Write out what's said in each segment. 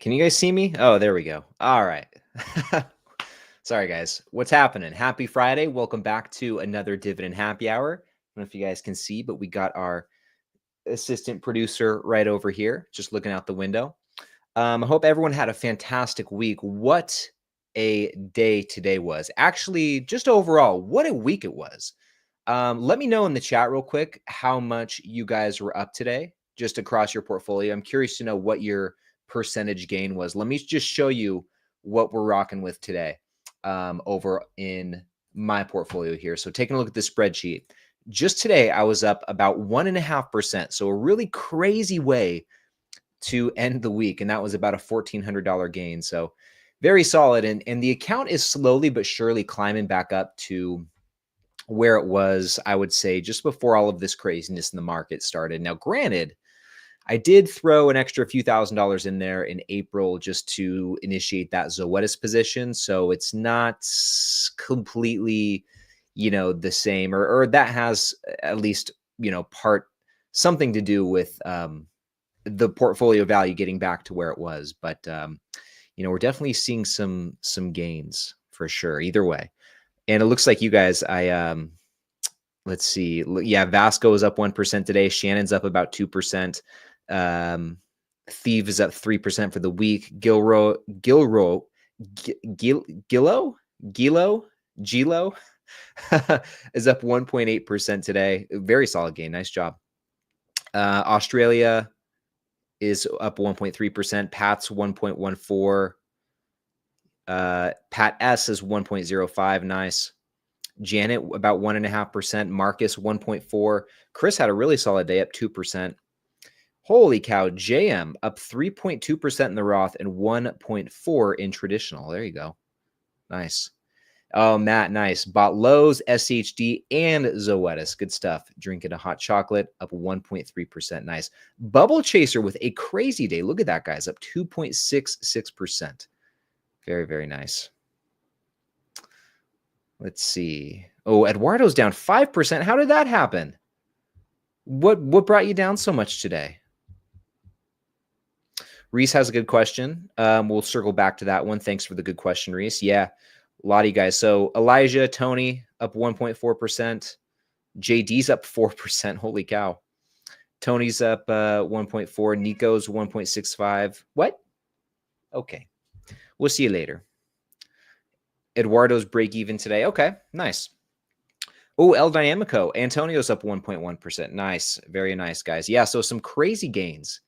Can you guys see me? Oh, there we go. All right. Sorry, guys. What's happening? Happy Friday. Welcome back to another Dividend Happy Hour. I don't know if you guys can see, but we got our assistant producer right over here, just looking out the window. I hope everyone had a fantastic week. What a day today was. Actually, just overall, what a week it was. Let me know in the chat real quick how much you guys were up today, just across your portfolio. I'm curious to know what your percentage gain was. Let me just show you what we're rocking with today over in my portfolio here. So taking a look at the spreadsheet, just today I was up about 1.5%. So a really crazy way to end the week, and that was about a $1,400 gain. So very solid, and the account is slowly but surely climbing back up to where it was, I would say, just before all of this craziness in the market started. Now, granted, I did throw an extra few $1,000s in there in April just to initiate that Zoetis position. So it's not completely, the same, or that has at least, part something to do with the portfolio value getting back to where it was. But, we're definitely seeing some gains for sure, either way. And it looks like you guys, let's see. Yeah, Vasco is up 1% today. Shannon's up about 2%. Thieve is up 3% for the week. Gilo is up 1.8% today. Very solid gain. Nice job. Australia is up 1.3%. Pat's 1.14%. Pat S is 1.05. Nice. Janet about 1.5%. Marcus 1.4%. Chris had a really solid day, up 2%. Holy cow. JM up 3.2% in the Roth and 1.4% in traditional. There you go. Nice. Oh, Matt, nice. Bought Lowe's, SHD, and Zoetis. Good stuff. Drinking a hot chocolate, up 1.3%. Nice. Bubble Chaser with a crazy day. Look at that, guys. Up 2.66%. Very, very nice. Let's see. Oh, Eduardo's down 5%. How did that happen? What brought you down so much today? Reese has a good question. We'll circle back to that one. Thanks for the good question, Reese. Yeah, a lot of you guys. So Elijah, Tony up 1.4%. JD's up 4%. Holy cow. Tony's up 1.4. Nico's 1.65. What? Okay. We'll see you later. Eduardo's break even today. Okay, nice. Oh, El Dynamico. Antonio's up 1.1%. Nice. Very nice, guys. Yeah, so some crazy gains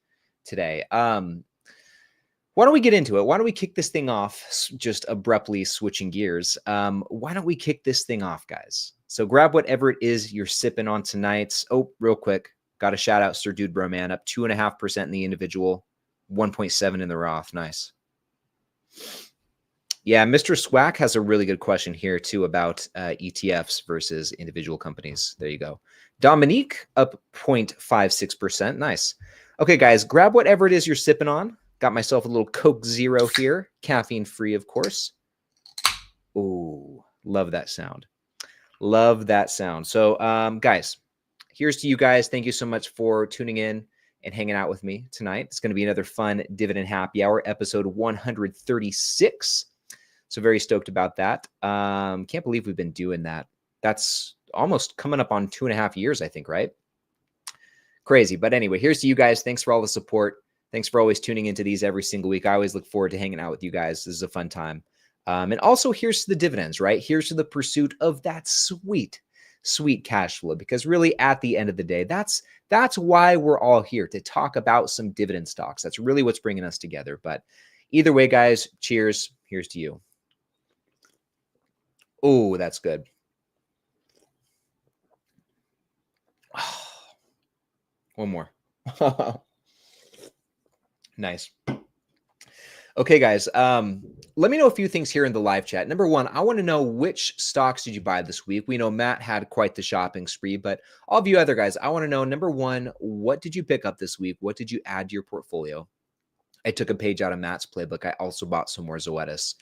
today. Why don't we get into it? Why don't we kick this thing off, just abruptly switching gears? Why don't we kick this thing off, guys? So grab whatever it is you're sipping on tonight. Oh, real quick. Got a shout out, Sir Dude Bro Man, up 2.5% in the individual, 1.7% in the Roth. Nice. Yeah, Mr. Swack has a really good question here, too, about ETFs versus individual companies. There you go. Dominique up 0.56%. Nice. Okay, guys, grab whatever it is you're sipping on. Got myself a little Coke Zero here. Caffeine free, of course. Ooh, love that sound. Love that sound. So, guys, here's to you guys. Thank you so much for tuning in and hanging out with me tonight. It's going to be another fun Dividend Happy Hour, episode 136. So very stoked about that. Can't believe we've been doing that. That's almost coming up on 2.5 years, I think, right? Crazy. But anyway, here's to you guys. Thanks for all the support. Thanks for always tuning into these every single week. I always look forward to hanging out with you guys. This is a fun time. And also here's to the dividends, right? Here's to the pursuit of that sweet, sweet cash flow. Because really at the end of the day, that's why we're all here, to talk about some dividend stocks. That's really what's bringing us together. But either way, guys, cheers. Here's to you. Oh, that's good. One more. Nice. Okay, guys. Let me know a few things here in the live chat. Number one, I want to know which stocks did you buy this week? We know Matt had quite the shopping spree, but all of you other guys, I want to know, number one, what did you pick up this week? What did you add to your portfolio? I took a page out of Matt's playbook. I also bought some more Zoetis.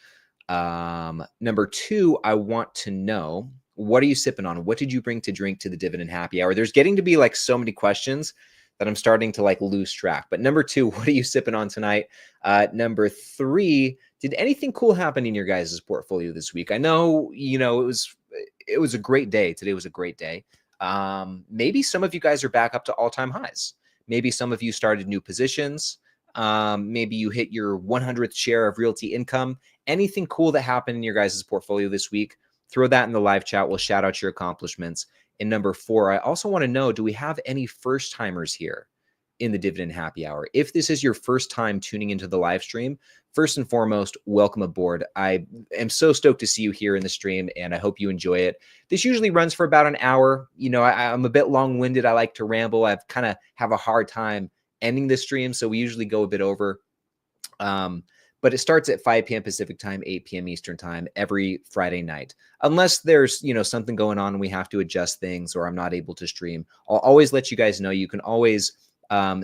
Number two, I want to know, what are you sipping on? What did you bring to drink to the Dividend Happy Hour? There's getting to be like so many questions that I'm starting to like lose track. But number 2, what are you sipping on tonight? Number 3, did anything cool happen in your guys' portfolio this week? I know, it was a great day. Today was a great day. Maybe some of you guys are back up to all-time highs. Maybe some of you started new positions. Maybe you hit your 100th share of realty income. Anything cool that happened in your guys' portfolio this week, throw that in the live chat. We'll shout out your accomplishments. And number 4, I also want to know, do we have any first timers here in the Dividend Happy Hour? If this is your first time tuning into the live stream, first and foremost, welcome aboard. I am so stoked to see you here in the stream, and I hope you enjoy it. This usually runs for about an hour. I'm a bit long-winded. I like to ramble. I've kind of have a hard time ending the stream, so we usually go a bit over. But it starts at 5 p.m. Pacific time, 8 p.m. Eastern time every Friday night. Unless there's, something going on and we have to adjust things or I'm not able to stream, I'll always let you guys know. You can always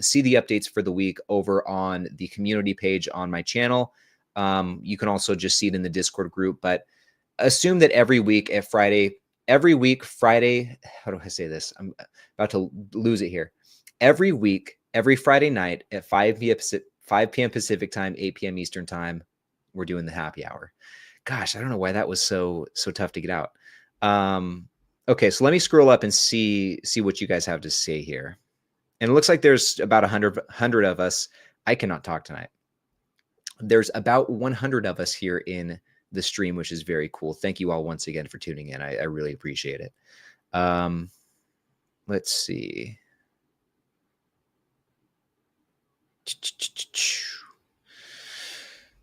see the updates for the week over on the community page on my channel. You can also just see it in the Discord group, but assume that every week, Friday, how do I say this? I'm about to lose it here. Every week, every Friday night at 5 p.m. Pacific time, 8 p.m. Eastern time, we're doing the happy hour. Gosh, I don't know why that was so tough to get out. Okay, so let me scroll up and see what you guys have to say here. And it looks like there's about 100 of us. I cannot talk tonight. There's about 100 of us here in the stream, which is very cool. Thank you all once again for tuning in. I really appreciate it. Let's see.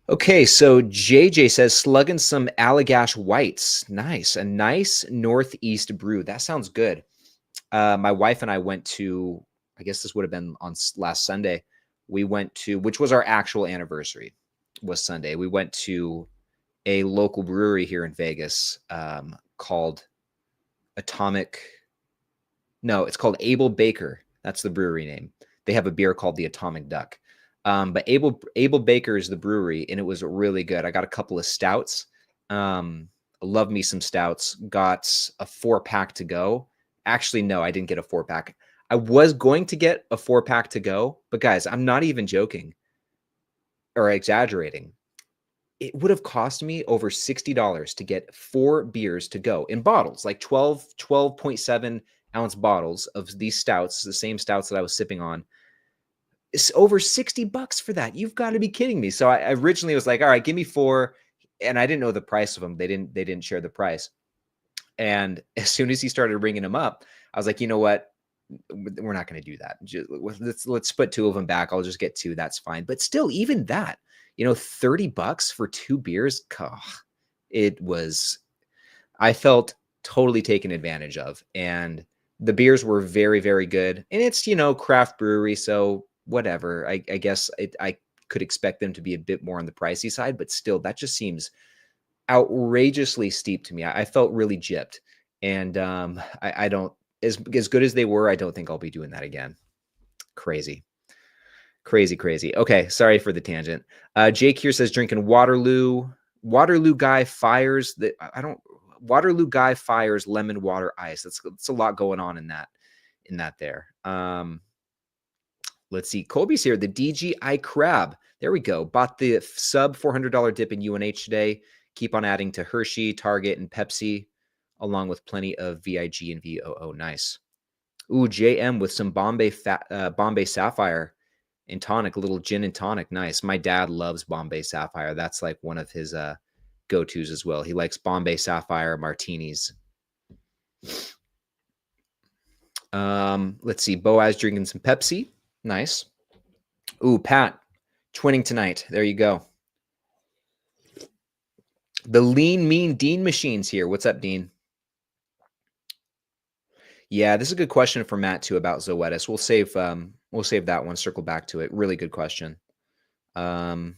Okay, so JJ says slugging some Allagash whites. Nice. A nice Northeast brew. That sounds good. My wife and I went to, I guess this would have been on last Sunday. We went to, which was our actual anniversary, was Sunday. We went to a local brewery here in Vegas called it's called Able Baker. That's the brewery name. They have a beer called the Atomic Duck. But Able Baker is the brewery, and it was really good. I got a couple of stouts. Love me some stouts. Got a 4-pack to go. Actually, no, I didn't get a 4-pack. I was going to get a 4-pack to go, but guys, I'm not even joking or exaggerating. It would have cost me over $60 to get 4 beers to go in bottles, like 12.7 ounce bottles of these stouts, the same stouts that I was sipping on. It's over $60 for that. You've got to be kidding me. So I originally was like, all right, give me 4. And I didn't know the price of them. They didn't share the price. And as soon as he started ringing them up, I was like, you know what? We're not going to do that. Let's put 2 of them back. I'll just get 2. That's fine. But still, even that, $30 for 2 beers. I felt totally taken advantage of. And the beers were very, very good. And it's, craft brewery. So whatever. I guess I could expect them to be a bit more on the pricey side, but still, that just seems outrageously steep to me. I felt really gypped. And I don't, as good as they were, I don't think I'll be doing that again. Crazy. Okay, sorry for the tangent. Jake here says drinking Waterloo guy fires Waterloo guy fires lemon water ice. That's a lot going on in that there. Let's see. Colby's here. The DGI crab. There we go. Bought the sub $400 dip in UNH today. Keep on adding to Hershey, Target, and Pepsi, along with plenty of VIG and VOO. Nice. Ooh, JM with some Bombay Sapphire and tonic, a little gin and tonic. Nice. My dad loves Bombay Sapphire. That's like one of his go-tos as well. He likes Bombay Sapphire martinis. Let's see. Boaz drinking some Pepsi. Nice. Ooh, Pat, twinning tonight. There you go. The lean, mean Dean Machine's here. What's up, Dean? Yeah, this is a good question for Matt too about Zoetis. We'll save that one. Circle back to it. Really good question. Yeah,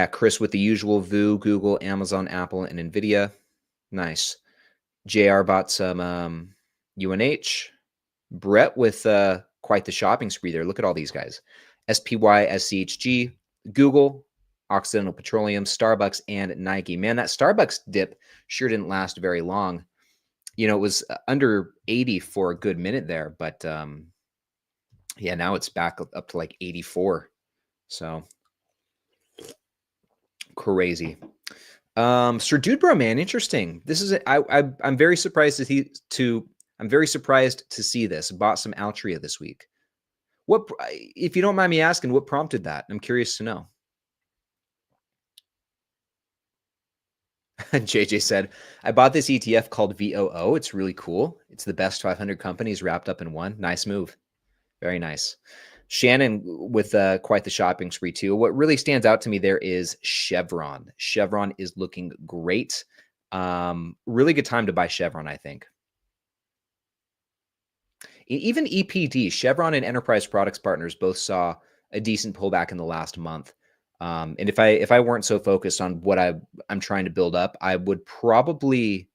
Chris with the usual VU, Google, Amazon, Apple, and Nvidia. Nice. JR bought some UNH. Brett with quite the shopping spree there. Look at all these guys. SPY, SCHG, Google, Occidental Petroleum, Starbucks, and Nike. Man, that Starbucks dip sure didn't last very long. You know, it was under 80 for a good minute there, but yeah, now it's back up to like 84. So crazy. Sir Dude Bro, man, interesting. This is I'm very surprised I'm very surprised to see this. Bought some Altria this week. What, if you don't mind me asking, what prompted that? I'm curious to know. JJ said, I bought this ETF called VOO. It's really cool. It's the best 500 companies wrapped up in one. Nice move. Very nice. Shannon with quite the shopping spree too. What really stands out to me there is Chevron. Chevron is looking great. Really good time to buy Chevron, I think. Even EPD, Chevron and Enterprise Products Partners both saw a decent pullback in the last month. And if I weren't so focused on what I'm trying to build up, I would probably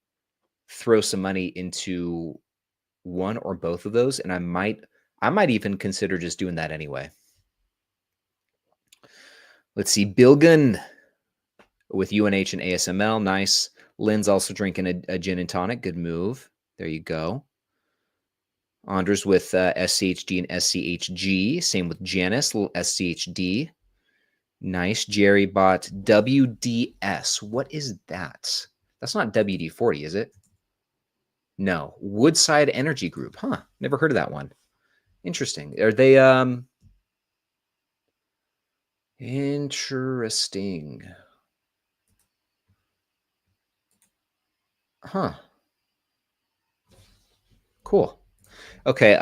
throw some money into one or both of those, and I might even consider just doing that anyway. Let's see, Bilgun with UNH and ASML, nice. Lynn's also drinking a gin and tonic, good move. There you go. Anders with SCHD and SCHG. Same with Janice, little SCHD. Nice. Jerry bought WDS. What is that? That's not WD-40, is it? No. Woodside Energy Group. Huh. Never heard of that one. Interesting. Are they interesting. Huh. Cool. Okay,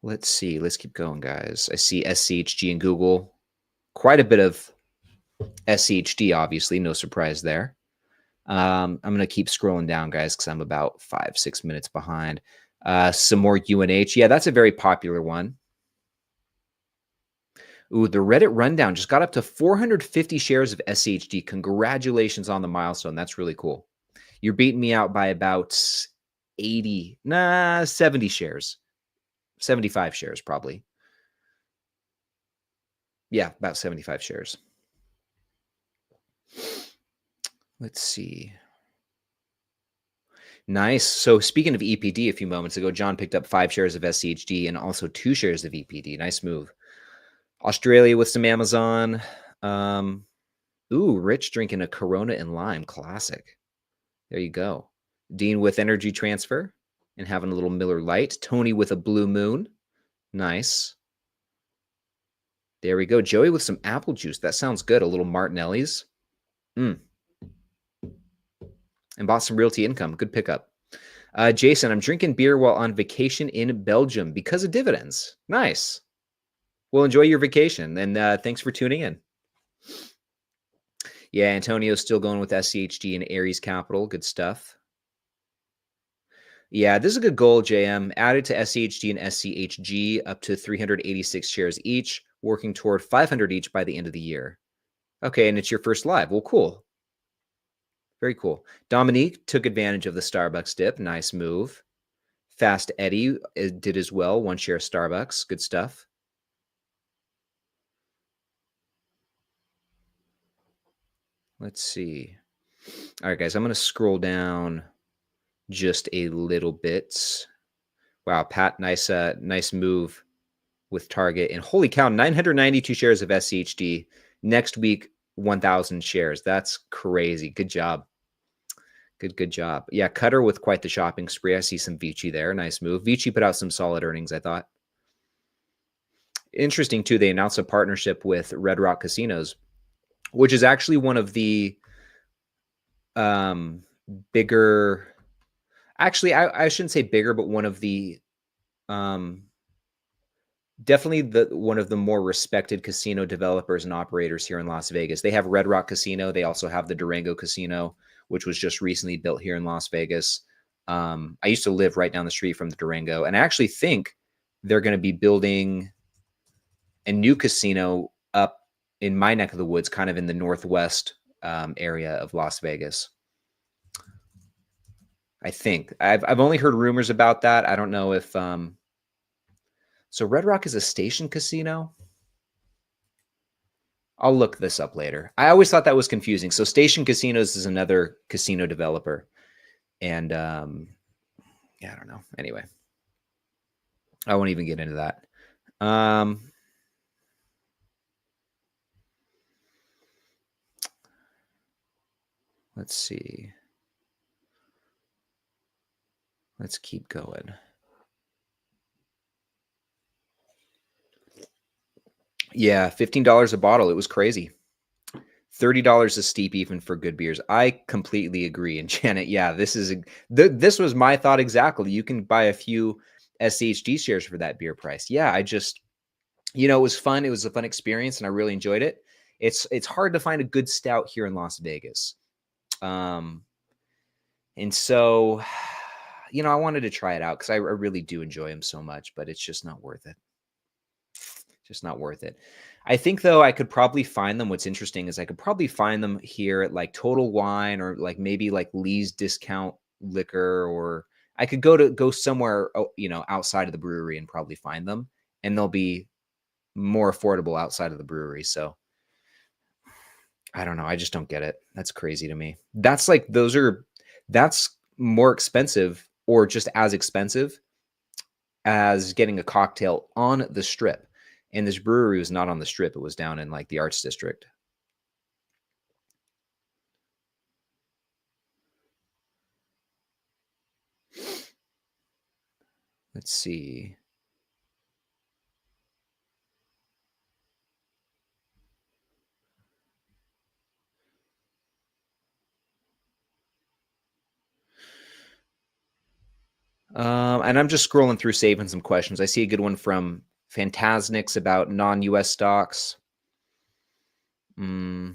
let's see. Let's keep going, guys. I see SCHG in Google. Quite a bit of SCHD, obviously. No surprise there. I'm going to keep scrolling down, guys, because I'm about 5-6 minutes behind. Some more UNH. Yeah, that's a very popular one. Ooh, the Reddit rundown just got up to 450 shares of SCHD. Congratulations on the milestone. That's really cool. You're beating me out by about 70 shares. 75 shares, probably. Yeah, about 75 shares. Let's see. Nice. So speaking of EPD, a few moments ago, John picked up 5 shares of SCHD and also 2 shares of EPD. Nice move. Australia with some Amazon. Ooh, Rich drinking a Corona and lime. Classic. There you go. Dean with Energy Transfer and having a little Miller Lite. Tony with a Blue Moon. Nice. There we go. Joey with some apple juice. That sounds good. A little Martinelli's. And bought some Realty Income. Good pickup. Jason, I'm drinking beer while on vacation in Belgium because of dividends. Nice. Well, enjoy your vacation. And thanks for tuning in. Yeah, Antonio's still going with SCHD and Aries Capital. Good stuff. Yeah, this is a good goal, JM. Added to SCHD and SCHG up to 386 shares each, working toward 500 each by the end of the year. Okay, and it's your first live. Well, cool. Very cool. Dominique took advantage of the Starbucks dip. Nice move. Fast Eddie did as well. 1 share Starbucks. Good stuff. Let's see. All right, guys, I'm going to scroll down just a little bit. Wow, Pat, nice move with Target. And holy cow, 992 shares of SCHD. Next week, 1,000 shares. That's crazy. Good job. Good job. Yeah, Cutter with quite the shopping spree. I see some Vici there. Nice move. Vici put out some solid earnings, I thought. Interesting, too, they announced a partnership with Red Rock Casinos, which is actually one of the bigger... Actually, I shouldn't say bigger, but one of the... definitely one of the more respected casino developers and operators here in Las Vegas. They have Red Rock Casino. They also have the Durango Casino, which was just recently built here in Las Vegas. I used to live right down the street from the Durango, and I actually think they're going to be building a new casino up in my neck of the woods, kind of in the northwest area of Las Vegas. I think I've only heard rumors about that. I don't know if so Red Rock is a station casino. I'll look this up later. I always thought that was confusing. So Station Casinos is another casino developer. And yeah, I don't know. Anyway, I won't even get into that. Let's see. Let's keep going. Yeah, $15 a bottle. It was crazy. $30 is steep even for good beers. I completely agree. And Janet, yeah, this was my thought exactly. You can buy a few SCHD shares for that beer price. Yeah, I just, it was fun. It was a fun experience, and I really enjoyed it. It's hard to find a good stout here in Las Vegas. And so, I wanted to try it out because I really do enjoy them so much, but it's just not worth it. Just not worth it. I think though I could probably find them. What's interesting is I could probably find them here at like Total Wine or like maybe like Lee's Discount Liquor, or I could go somewhere, outside of the brewery and probably find them, and they'll be more affordable outside of the brewery. So I don't know. I just don't get it. That's crazy to me. That's more expensive or just as expensive as getting a cocktail on the Strip. And this brewery was not on the Strip. It was down in like the Arts District. Let's see. And I'm just scrolling through, saving some questions. I see a good one from Fantasnics about non-US stocks. Yeah,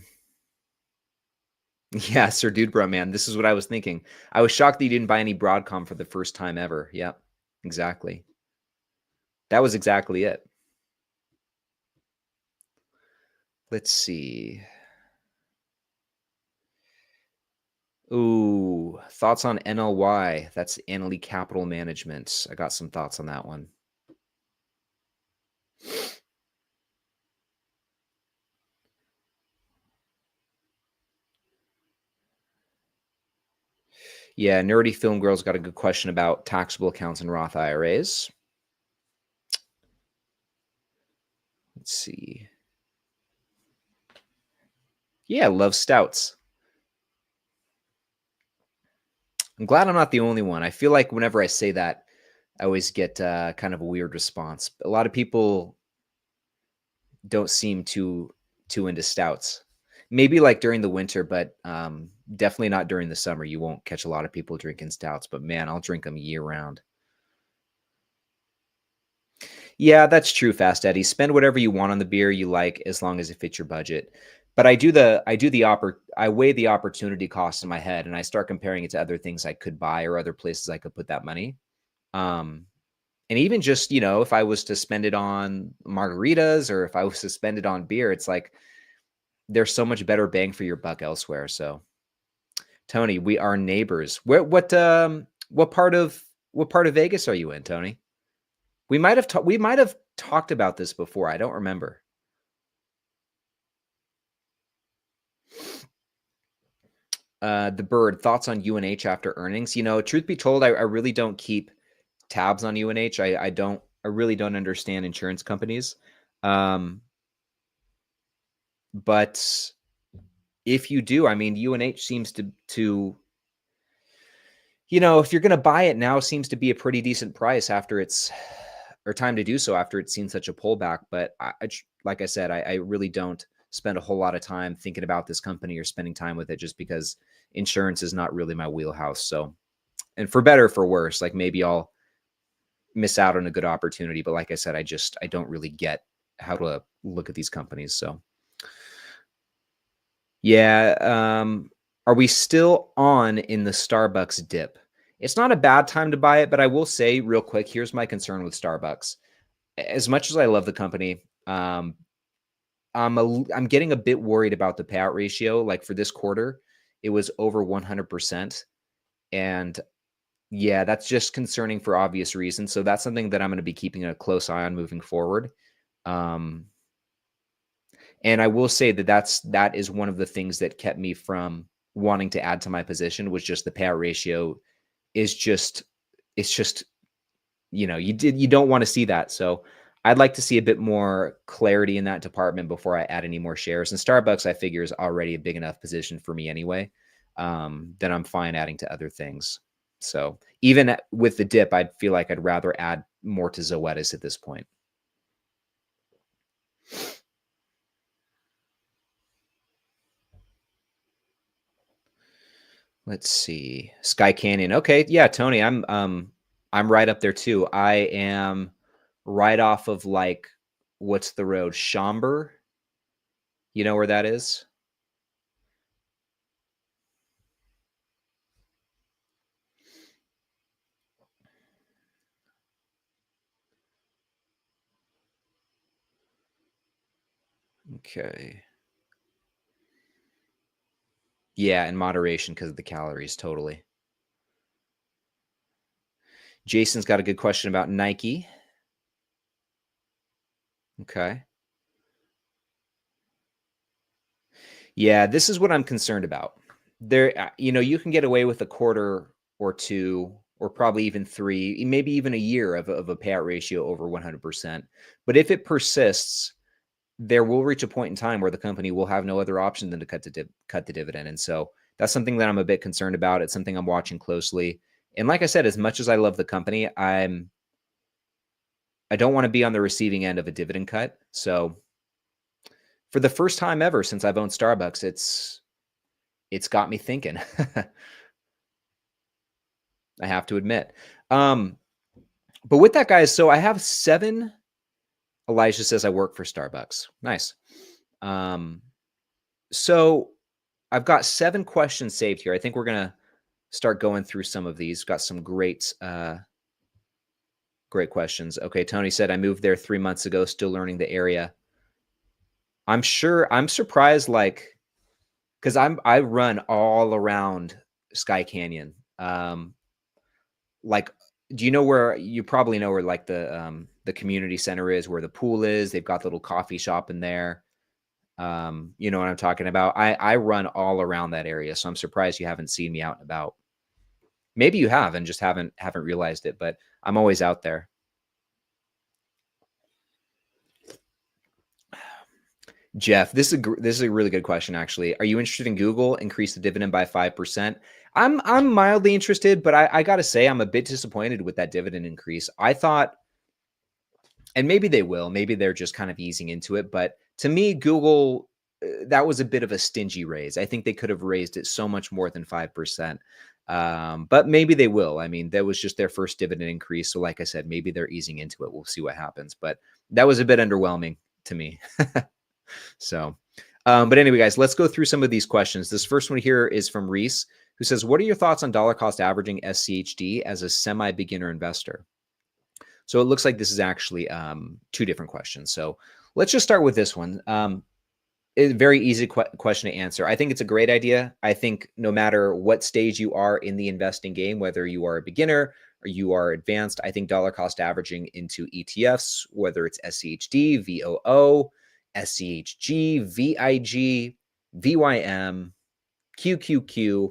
Sir Dudebro, man. This is what I was thinking. I was shocked that you didn't buy any Broadcom for the first time ever. Yep, exactly. That was exactly it. Let's see. Ooh, thoughts on NLY. That's Annaly Capital Management. I got some thoughts on that one. Yeah, Nerdy Film Girl's got a good question about taxable accounts and Roth IRAs. Let's see. Yeah, love stouts. I'm glad I'm not the only one. I feel like whenever I say that, I always get kind of a weird response. A lot of people don't seem too into stouts. Maybe like during the winter, but definitely not during the summer. You won't catch a lot of people drinking stouts, but man, I'll drink them year round. Yeah, that's true, Fast Eddie. Spend whatever you want on the beer you like as long as it fits your budget. But I weigh the opportunity cost in my head, and I start comparing it to other things I could buy or other places I could put that money. Um, and even just, if I was to spend it on margaritas or if I was to spend it on beer, it's like there's so much better bang for your buck elsewhere. So, Tony, we are neighbors. What part of Vegas are you in, Tony? We might have talked about this before. I don't remember. The Bird, thoughts on UNH after earnings? Truth be told, I really don't keep tabs on UNH. I really don't understand insurance companies. But if you do, I mean, UNH seems to if you're going to buy it now, seems to be a pretty decent price or time to do so after it's seen such a pullback. But like I said, I really don't spend a whole lot of time thinking about this company or spending time with it just because insurance is not really my wheelhouse. So, and for better or for worse, like maybe I'll miss out on a good opportunity. But like I said, I don't really get how to look at these companies. So yeah. Are we still on in the Starbucks dip? It's not a bad time to buy it, but I will say real quick, here's my concern with Starbucks. As much as I love the company, I'm getting a bit worried about the payout ratio. Like for this quarter, it was over 100%. And yeah, that's just concerning for obvious reasons. So that's something that I'm going to be keeping a close eye on moving forward. And I will say that is one of the things that kept me from wanting to add to my position, was just the payout ratio is just, it's just, you don't want to see that. So I'd like to see a bit more clarity in that department before I add any more shares. And Starbucks, I figure, is already a big enough position for me anyway, that I'm fine adding to other things. So even with the dip, I'd feel like I'd rather add more to Zoetis at this point. Let's see. Sky Canyon. Okay, yeah, Tony, I'm right up there too. I am right off of, like, what's the road? Chamber? You know where that is? Okay. Yeah, in moderation because of the calories, totally. Jason's got a good question about Nike. Okay. Yeah, this is what I'm concerned about. There, you can get away with a quarter or two, or probably even three, maybe even a year of a payout ratio over 100%. But if it persists, there will reach a point in time where the company will have no other option than to cut the dividend. And so that's something that I'm a bit concerned about. It's something I'm watching closely. And like I said, as much as I love the company, I don't want to be on the receiving end of a dividend cut. So for the first time ever since I've owned Starbucks, it's got me thinking. I have to admit. But with that, guys, so I have 7. Elijah says I work for Starbucks. Nice. So I've got 7 questions saved here. I think we're going to start going through some of these. Got some great questions. Okay, Tony said, I moved there 3 months ago, still learning the area. I'm surprised, like, because I run all around Sky Canyon. Like, do you know where, you probably know where, like, the community center is, where the pool is? They've got the little coffee shop in there. You know what I'm talking about? I run all around that area, so I'm surprised you haven't seen me out and about. Maybe you have and just haven't realized it, but I'm always out there. Jeff, this is a really good question, actually. Are you interested in Google increase the dividend by 5%? I'm mildly interested, but I got to say I'm a bit disappointed with that dividend increase. I thought, and maybe they will, maybe they're just kind of easing into it, but to me, Google, that was a bit of a stingy raise. I think they could have raised it so much more than 5%. But maybe they will. I mean, that was just their first dividend increase. So like I said, maybe they're easing into it. We'll see what happens. But that was a bit underwhelming to me. So, but anyway, guys, let's go through some of these questions. This first one here is from Reese, who says, what are your thoughts on dollar cost averaging SCHD as a semi-beginner investor? So it looks like this is actually 2 different questions. So let's just start with this one. A very easy question to answer. I think it's a great idea. I think no matter what stage you are in the investing game, whether you are a beginner or you are advanced, I think dollar cost averaging into ETFs, whether it's SCHD, VOO, SCHG, VIG, VYM, QQQ,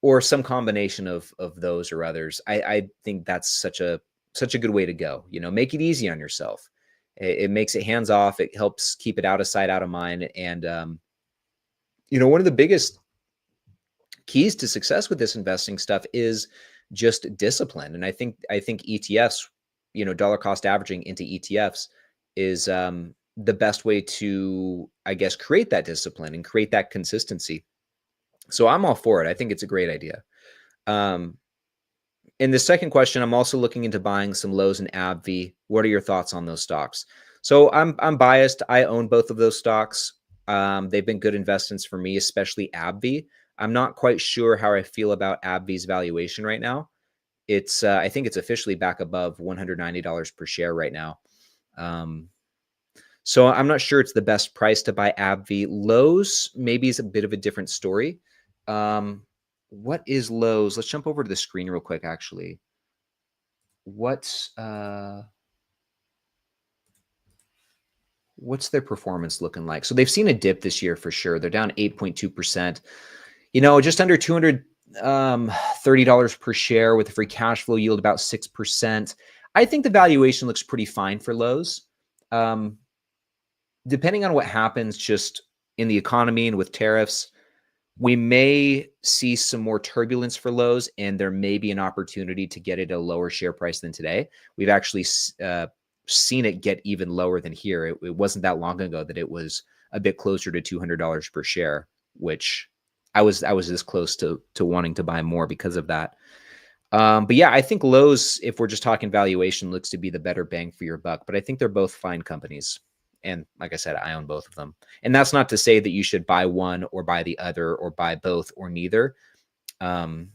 or some combination of those or others. I think that's such a good way to go. Make it easy on yourself. It makes it hands off. It helps keep it out of sight, out of mind. And, one of the biggest keys to success with this investing stuff is just discipline. And I think ETFs, dollar cost averaging into ETFs is the best way to, I guess, create that discipline and create that consistency. So I'm all for it. I think it's a great idea. In the second question, I'm also looking into buying some Lowe's and AbbVie. What are your thoughts on those stocks? So I'm biased. I own both of those stocks. They've been good investments for me, especially AbbVie. I'm not quite sure how I feel about AbbVie's valuation right now. It's I think it's officially back above $190 per share right now. So I'm not sure it's the best price to buy AbbVie. Lowe's maybe is a bit of a different story. What is Lowe's? Let's jump over to the screen real quick, actually. What's their performance looking like? So they've seen a dip this year for sure. They're down 8.2%. Just under 200 $30 per share with a free cash flow yield about 6%. I think the valuation looks pretty fine for Lowe's. Depending on what happens just in the economy and with tariffs, we may see some more turbulence for Lowe's, and there may be an opportunity to get it at a lower share price than today. We've actually seen it get even lower than here. It wasn't that long ago that it was a bit closer to $200 per share, which I was this close to wanting to buy more because of that. But yeah, I think Lowe's, if we're just talking valuation, looks to be the better bang for your buck. But I think they're both fine companies. And like I said, I own both of them. And that's not to say that you should buy one or buy the other or buy both or neither. And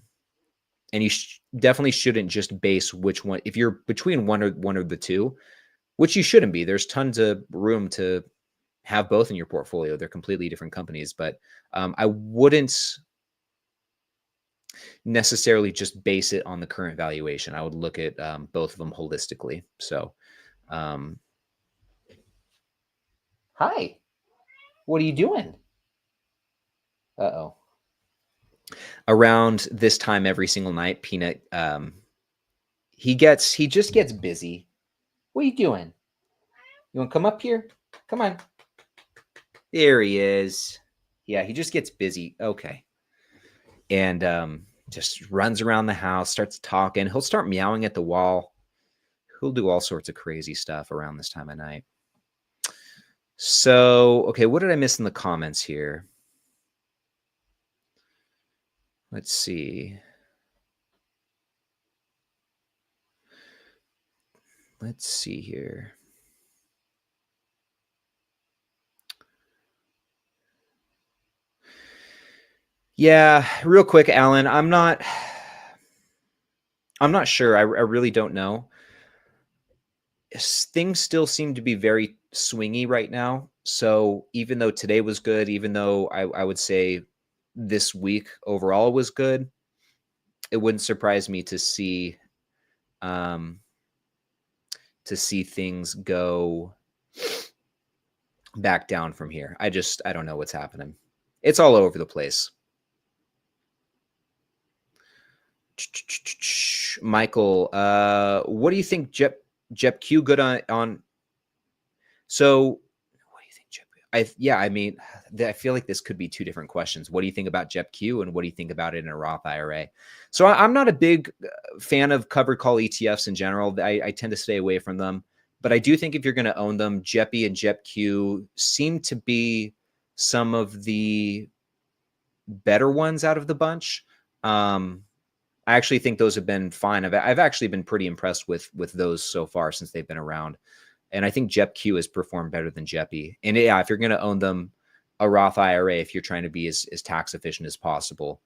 you definitely shouldn't just base which one. If you're between one or the two, which you shouldn't be, there's tons of room to have both in your portfolio. They're completely different companies, but I wouldn't necessarily just base it on the current valuation. I would look at both of them holistically. So, hi, what are you doing? Uh-oh. Around this time every single night, Peanut, he just gets busy. What are you doing? You want to come up here? Come on. There he is. Yeah, he just gets busy. Okay. And just runs around the house, starts talking. He'll start meowing at the wall. He'll do all sorts of crazy stuff around this time of night. So, okay, what did I miss in the comments here? Let's see. Let's see here. Yeah, real quick, Alan, I'm not sure. I really don't know. Things still seem to be very swingy right now. So even though today was good, even though I would say this week overall was good, it wouldn't surprise me to see things go back down from here. I don't know what's happening. It's all over the place. Michael, what do you think Jep Q good on? So what do you think, Jep? I mean, I feel like this could be two different questions. What do you think about Jep Q, and what do you think about it in a Roth IRA? So I'm not a big fan of covered call ETFs in general. I tend to stay away from them. But I do think if you're going to own them, JEPI and JEPQ seem to be some of the better ones out of the bunch. I actually think those have been fine. I've actually been pretty impressed with those so far since they've been around. And I think JEPQ has performed better than JEPI. And yeah, if you're going to own them, a Roth IRA, if you're trying to be as tax efficient as possible,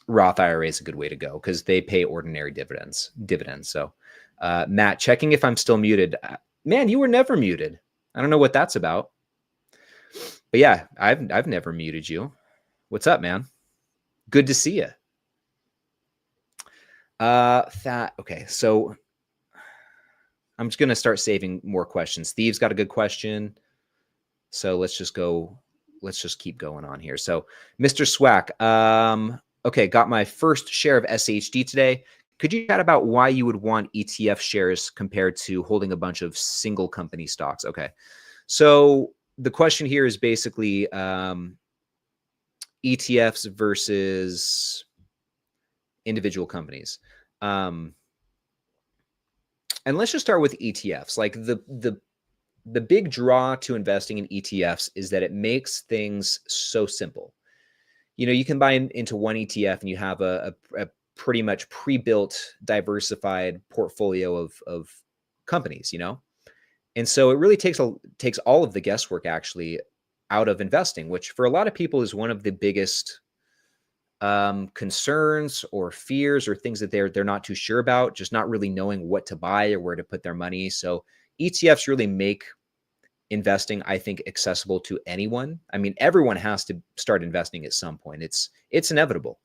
Roth IRA is a good way to go because they pay ordinary dividends. So Matt, checking if I'm still muted. Man, you were never muted. I don't know what that's about. But yeah, I've never muted you. What's up, man? Good to see you. Okay, so I'm just gonna start saving more questions. Steve's got a good question, so let's just keep going on here. So Mr. Swack, okay, got my first share of SHD today. Could you chat about why you would want ETF shares compared to holding a bunch of single company stocks? Okay, so the question here is basically ETFs versus individual companies. And let's just start with ETFs. Like the big draw to investing in ETFs is that it makes things so simple. You know, you can buy into one ETF and you have a pretty much pre-built, diversified portfolio of companies, you know? And so it really takes all of the guesswork actually out of investing, which for a lot of people is one of the biggest concerns or fears or things that they're not too sure about, just not really knowing what to buy or where to put their money. So ETFs really make investing, I think, accessible to anyone. I mean, everyone has to start investing at some point. It's inevitable.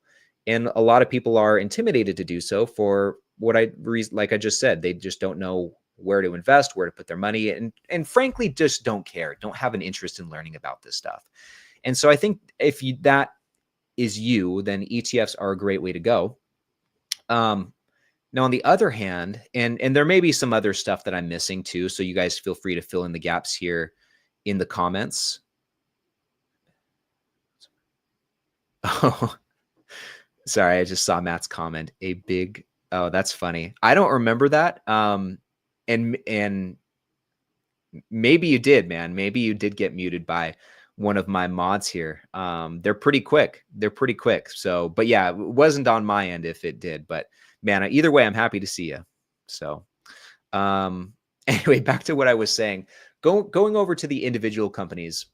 And a lot of people are intimidated to do so for like I just said, they just don't know where to invest, where to put their money, and frankly, just don't care, don't have an interest in learning about this stuff. And so I think if is you, then ETFs are a great way to go. Now, on the other hand, and there may be some other stuff that I'm missing too, so you guys feel free to fill in the gaps here in the comments. Oh, sorry, I just saw Matt's comment. Oh, that's funny. I don't remember that. And maybe you did, man. Maybe you did get muted by one of my mods here. They're pretty quick. So, but yeah, it wasn't on my end if it did, but man, either way, I'm happy to see you. So, anyway, back to what I was saying. Going over to the individual companies,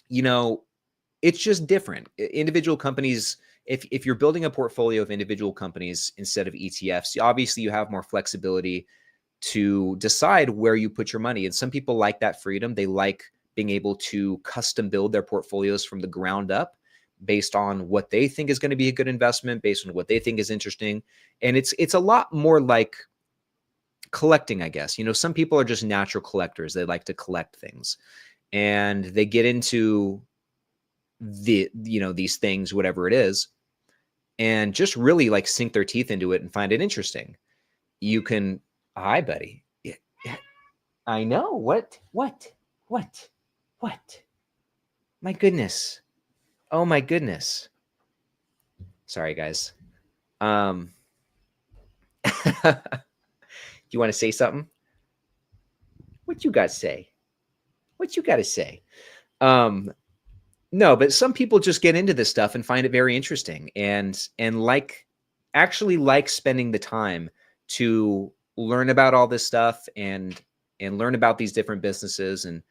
it's just different. Individual companies, if you're building a portfolio of individual companies instead of ETFs, obviously you have more flexibility to decide where you put your money. And some people like that freedom. They like being able to custom build their portfolios from the ground up based on what they think is going to be a good investment, based on what they think is interesting. And it's a lot more like collecting, I guess. Some people are just natural collectors. They like to collect things, and they get into these things, whatever it is, and just really like sink their teeth into it and find it interesting. You can, hi, buddy. Yeah, I know. What? My goodness. Oh my goodness. Sorry, guys. You want to say something? What you got to say? No, but some people just get into this stuff and find it very interesting and actually like spending the time to learn about all this stuff and learn about these different businesses and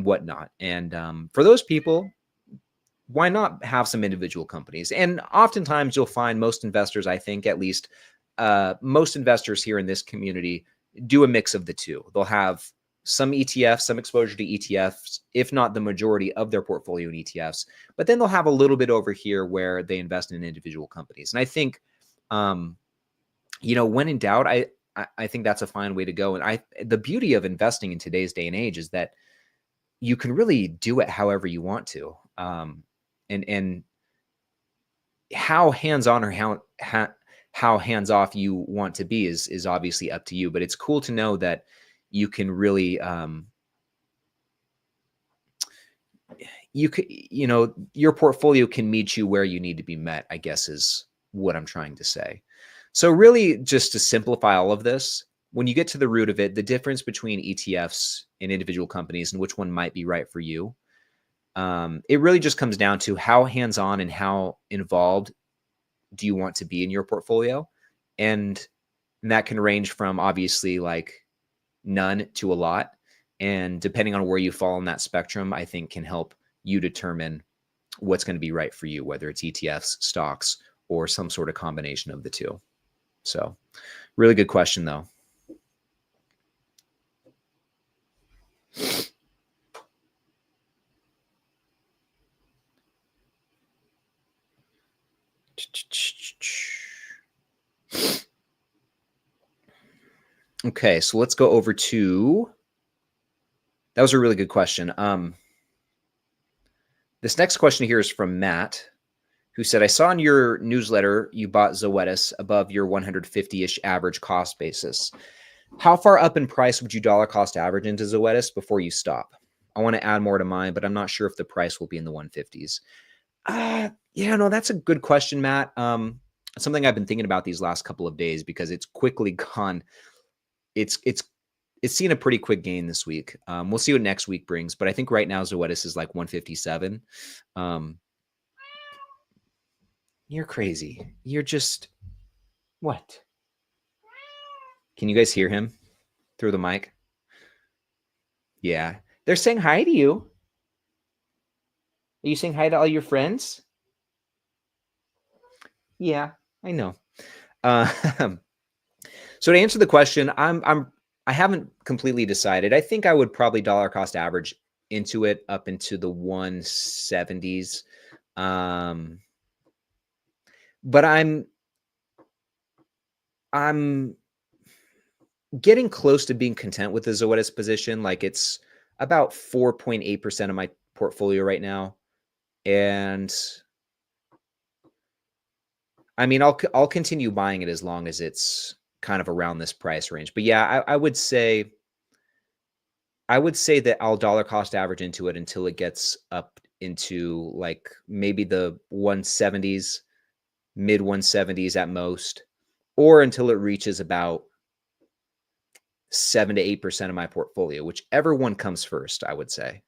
whatnot. And for those people, why not have some individual companies? And oftentimes you'll find most investors, I think at least, most investors here in this community do a mix of the two. They'll have some ETFs, some exposure to ETFs, if not the majority of their portfolio in ETFs, but then they'll have a little bit over here where they invest in individual companies. And I think, when in doubt, I think that's a fine way to go. And the beauty of investing in today's day and age is that you can really do it however you want to. And how hands-on or how hands-off you want to be is obviously up to you, but it's cool to know that you can really, your portfolio can meet you where you need to be met, I guess is what I'm trying to say. So really, just to simplify all of this, when you get to the root of it, the difference between ETFs and individual companies and which one might be right for you, it really just comes down to how hands-on and how involved do you want to be in your portfolio. And that can range from obviously like none to a lot. And depending on where you fall on that spectrum, I think can help you determine what's going to be right for you, whether it's ETFs, stocks, or some sort of combination of the two. So really good question though. Okay, so let's go over to, that was a really good question. This next question here is from Matt, who said, I saw in your newsletter you bought Zoetis above your 150-ish average cost basis. How far up in price would you dollar cost average into Zoetis before you stop? I want to add more to mine, but I'm not sure if the price will be in the 150s. That's a good question, Matt. Something I've been thinking about these last couple of days because it's quickly gone. It's seen a pretty quick gain this week. We'll see what next week brings, but I think right now Zoetis is like 157. You're crazy. You're just, what? Can you guys hear him through the mic? Yeah. They're saying hi to you. Are you saying hi to all your friends? Yeah, I know. So to answer the question, I haven't completely decided. I think I would probably dollar cost average into it up into the 170s. But I'm getting close to being content with the Zoetis position. Like it's about 4.8% of my portfolio right now. And I mean, I'll continue buying it as long as it's kind of around this price range. But yeah, I would say that I'll dollar cost average into it until it gets up into like maybe the 170s, mid 170s at most, or until it reaches about 7 to 8% of my portfolio, whichever one comes first, I would say.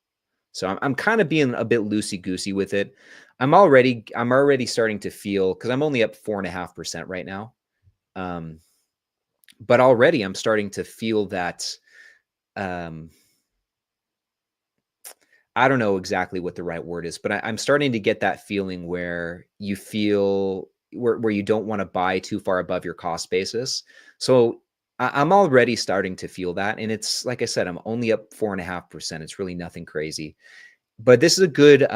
So I'm kind of being a bit loosey goosey with it. I'm already starting to feel, because I'm only up 4.5% right now. Um, but already I'm starting to feel that um, I don't know exactly what the right word is, but I'm starting to get that feeling where you feel where you don't want to buy too far above your cost basis. So I'm already starting to feel that, and it's like I said, I'm only up 4.5%. It's really nothing crazy, but this is a good.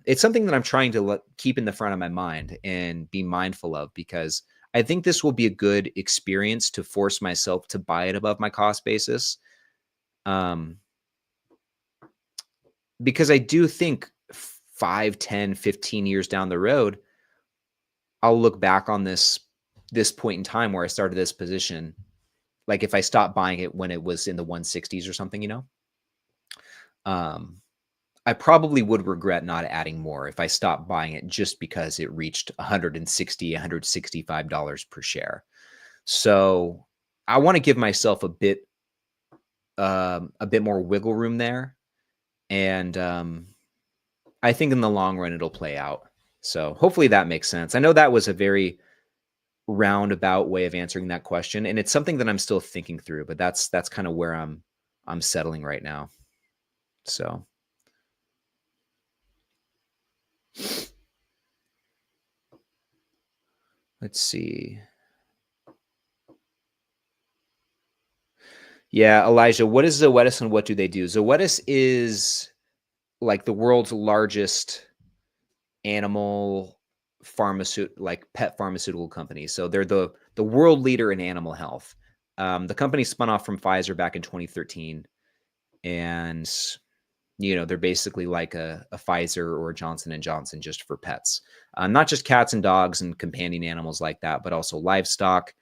It's something that I'm trying to keep in the front of my mind and be mindful of, because I think this will be a good experience to force myself to buy it above my cost basis. Um, because I do think 5, 10, 15 years down the road, I'll look back on this point in time where I started this position. Like if I stopped buying it when it was in the 160s or something, um, I probably would regret not adding more if I stopped buying it just because it reached 160, $165 per share. So I want to give myself a bit more wiggle room there. And I think in the long run, it'll play out. So hopefully that makes sense. I know that was a very roundabout way of answering that question, and it's something that I'm still thinking through, but that's kind of where I'm settling right now. So let's see. Yeah, Elijah, what is Zoetis and what do they do? Zoetis is like the world's largest animal like pet pharmaceutical company. So they're the world leader in animal health. The company spun off from Pfizer back in 2013, and they're basically like a Pfizer or a Johnson and Johnson just for pets, not just cats and dogs and companion animals like that, but also livestock,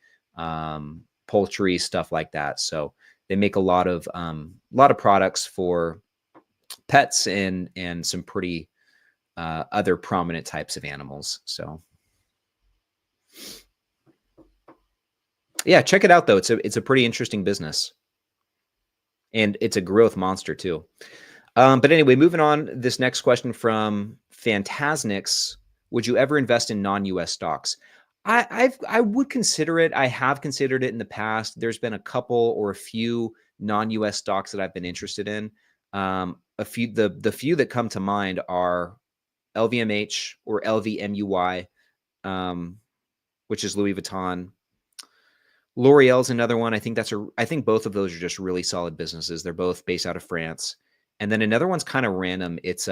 poultry, stuff like that. So they make a lot of products for pets and some pretty other prominent types of animals. So yeah, check it out though. It's a pretty interesting business, and it's a growth monster too. But anyway, moving on. This next question from Fantasnics: would you ever invest in non-US stocks? I would consider it. I have considered it in the past. There's been a couple or a few non-US stocks that I've been interested in. The few that come to mind are LVMH or LVMUY, which is Louis Vuitton. L'Oreal's another one. I think both of those are just really solid businesses. They're both based out of France. And then another one's kind of random. It's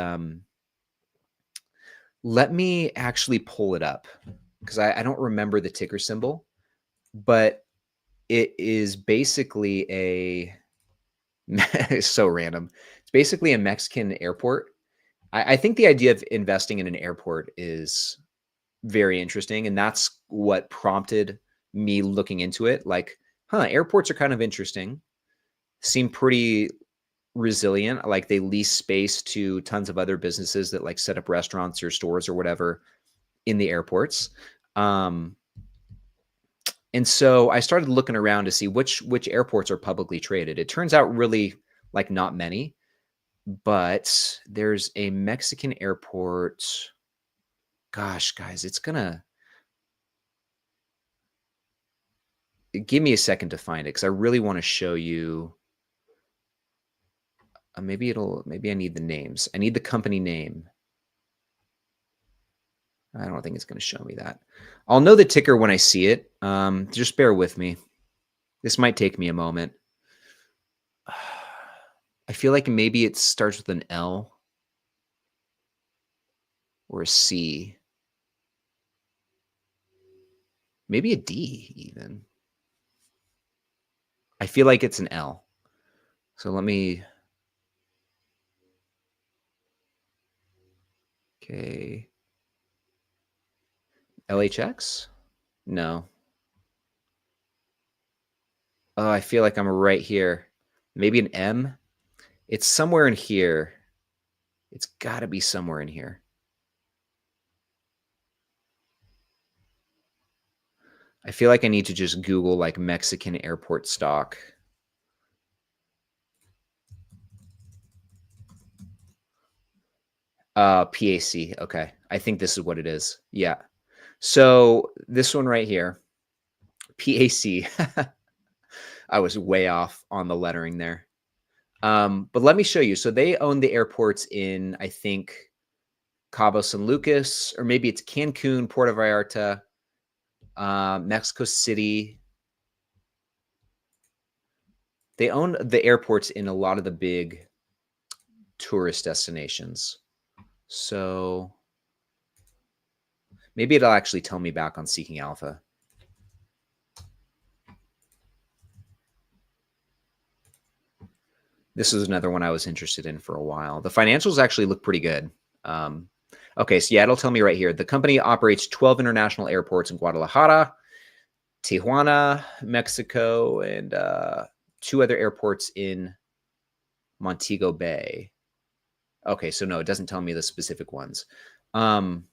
let me actually pull it up because I don't remember the ticker symbol, but it is basically it's so random. It's basically a Mexican airport. I think the idea of investing in an airport is very interesting, and that's what prompted me looking into it. Like, airports are kind of interesting. Seem pretty resilient. Like they lease space to tons of other businesses that like set up restaurants or stores or whatever in the airports. Um, and so I started looking around to see which airports are publicly traded. It turns out really like not many, but there's a Mexican airport. Gosh, guys, it's gonna give me a second to find it because I really want to show you. Maybe I need the names. I need the company name. I don't think it's going to show me that. I'll know the ticker when I see it. Just bear with me. This might take me a moment. I feel like maybe it starts with an L or a C. Maybe a D even. I feel like it's an L. So let me. Okay. LHX? No. Oh, I feel like I'm right here. Maybe an M? It's somewhere in here. It's got to be somewhere in here. I feel like I need to just Google like Mexican airport stock. PAC. Okay. I think this is what it is. Yeah. So this one right here, PAC. I was way off on the lettering there. But let me show you. So they own the airports in, I think, Cabo San Lucas, or maybe it's Cancun, Puerto Vallarta, Mexico City. They own the airports in a lot of the big tourist destinations. So maybe it'll actually tell me back on Seeking Alpha. This is another one I was interested in for a while. The financials actually look pretty good. Okay, so yeah, it'll tell me right here. The company operates 12 international airports in Guadalajara, Tijuana, Mexico, and 2 other airports in Montego Bay. Okay, so no, it doesn't tell me the specific ones. Gosh,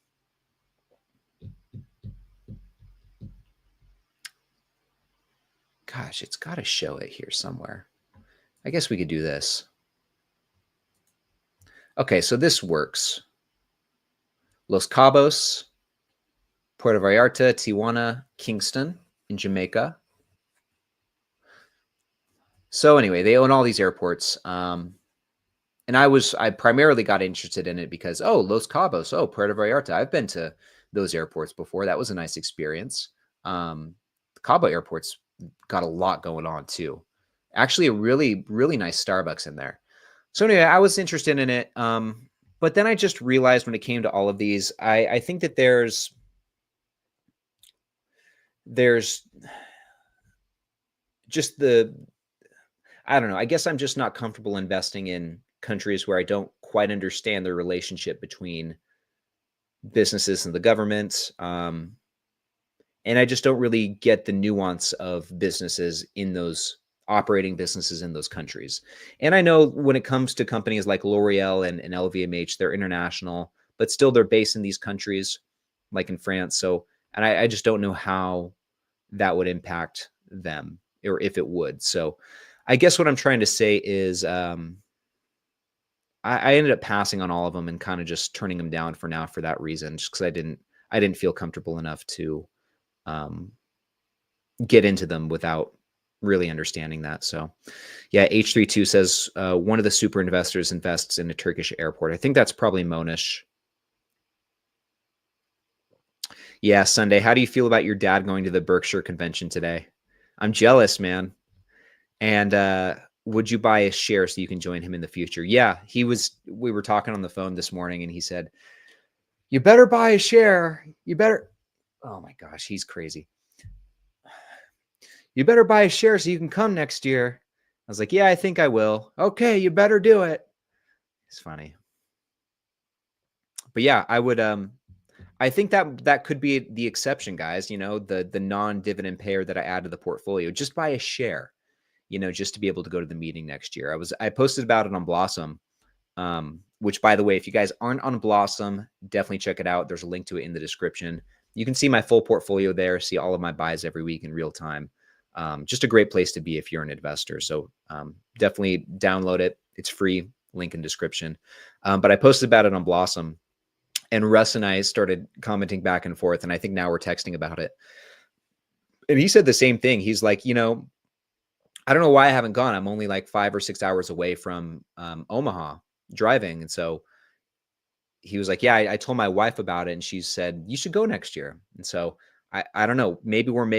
it's got to show it here somewhere. I guess we could do this. Okay, so this works. Los Cabos, Puerto Vallarta, Tijuana, Kingston in Jamaica. So anyway, they own all these airports. And I primarily got interested in it because, oh, Los Cabos, oh, Puerto Vallarta. I've been to those airports before. That was a nice experience. Cabo airport's got a lot going on too. Actually, a really, really nice Starbucks in there. So anyway, I was interested in it. But then I just realized when it came to all of these, I think that there's just I don't know. I guess I'm just not comfortable investing in countries where I don't quite understand the relationship between businesses and the government. And I just don't really get the nuance of businesses in those operating businesses in those countries. And I know when it comes to companies like L'Oreal and LVMH, they're international, but still they're based in these countries, like in France. So, and I just don't know how that would impact them or if it would. So I guess what I'm trying to say is I ended up passing on all of them and kind of just turning them down for now for that reason, just because I didn't feel comfortable enough to um, get into them without really understanding that. So yeah, H32 says one of the super investors invests in a Turkish airport. I think that's probably Monish. Yeah, Sunday. How do you feel about your dad going to the Berkshire convention today? I'm jealous, man. And would you buy a share so you can join him in the future? Yeah, we were talking on the phone this morning and he said, you better buy a share. You better, oh my gosh, he's crazy. You better buy a share so you can come next year. I was like, yeah, I think I will. Okay, you better do it. It's funny. But yeah, I would I think that could be the exception, guys, the non-dividend payer that I add to the portfolio. Just buy a share, just to be able to go to the meeting next year. I posted about it on Blossom. Which, by the way, if you guys aren't on Blossom, definitely check it out. There's a link to it in the description. You can see my full portfolio there, see all of my buys every week in real time. Just a great place to be if you're an investor. So definitely download it. It's free, link in description. But I posted about it on Blossom, and Russ and I started commenting back and forth, and I think now we're texting about it. And he said the same thing. He's like, I don't know why I haven't gone. I'm only like 5 or 6 hours away from Omaha driving. And so he was like, yeah, I told my wife about it and she said, you should go next year. And so I don't know, maybe we're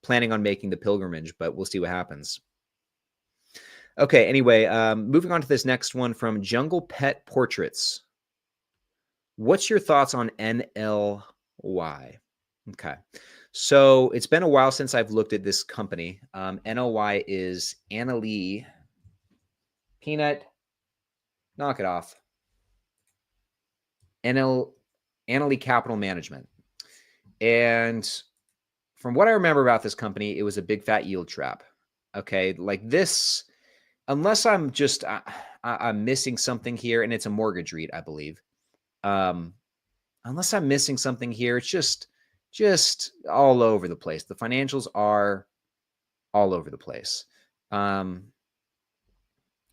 planning on making the pilgrimage, but we'll see what happens. Okay. Anyway, moving on to this next one from Jungle Pet Portraits. What's your thoughts on NLY? Okay. So it's been a while since I've looked at this company. NLY is Annalee Peanut. Knock it off. Annalee Capital Management. And from what I remember about this company, it was a big fat yield trap. Okay, like this, unless I'm just I'm missing something here, and it's a mortgage REIT, I believe. Um, unless I'm missing something here, it's just all over the place. The financials are all over the place. Um,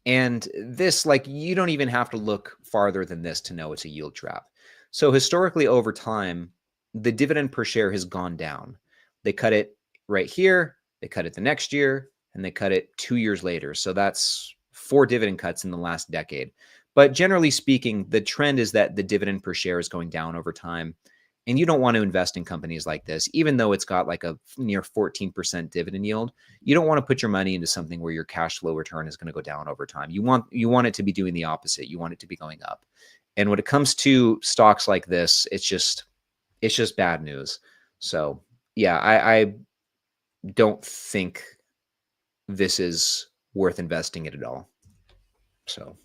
and this, like, you don't even have to look farther than this to know it's a yield trap. So historically, over time, the dividend per share has gone down. They cut it right here, they cut it the next year, and they cut it 2 years later. So that's 4 dividend cuts in the last decade. But generally speaking, the trend is that the dividend per share is going down over time. And you don't want to invest in companies like this, even though it's got like a near 14% dividend yield. You don't want to put your money into something where your cash flow return is going to go down over time. You want it to be doing the opposite. You want it to be going up. And when it comes to stocks like this, it's just bad news. So yeah, I don't think this is worth investing in at all. So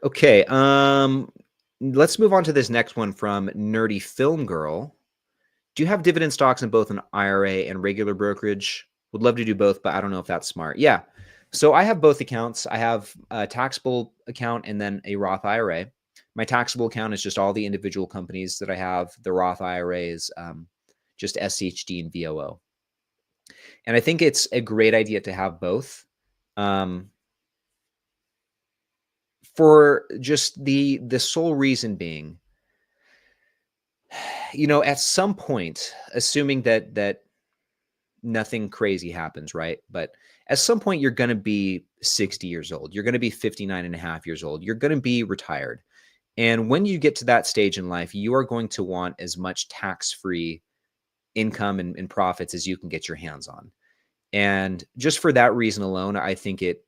okay, let's move on to this next one from Nerdy Film Girl. Do you have dividend stocks in both an IRA and regular brokerage? Would love to do both, but I don't know if that's smart. Yeah. So I have both accounts. I have a taxable account and then a Roth IRA. My taxable account is just all the individual companies that I have. The Roth IRA is just SHD and VOO. And I think it's a great idea to have both. For just the sole reason being, at some point, assuming that nothing crazy happens, right? But at some point, you're going to be 60 years old. You're going to be 59 and a half years old. You're going to be retired. And when you get to that stage in life, you are going to want as much tax-free income and profits as you can get your hands on. And just for that reason alone, I think it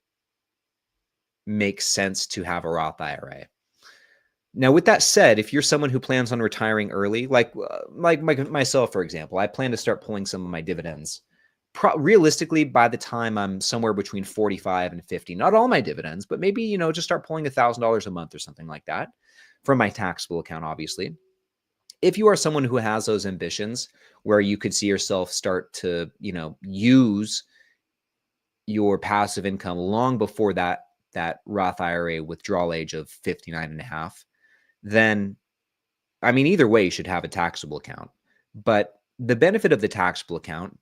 makes sense to have a Roth IRA. Now, with that said, if you're someone who plans on retiring early, like myself, for example, I plan to start pulling some of my dividends. Realistically, by the time I'm somewhere between 45 and 50, not all my dividends, but maybe, just start pulling $1,000 a month or something like that from my taxable account, obviously. If you are someone who has those ambitions where you could see yourself start to, use your passive income long before that Roth IRA withdrawal age of 59 and a half, then, I mean, either way, you should have a taxable account. But the benefit of the taxable account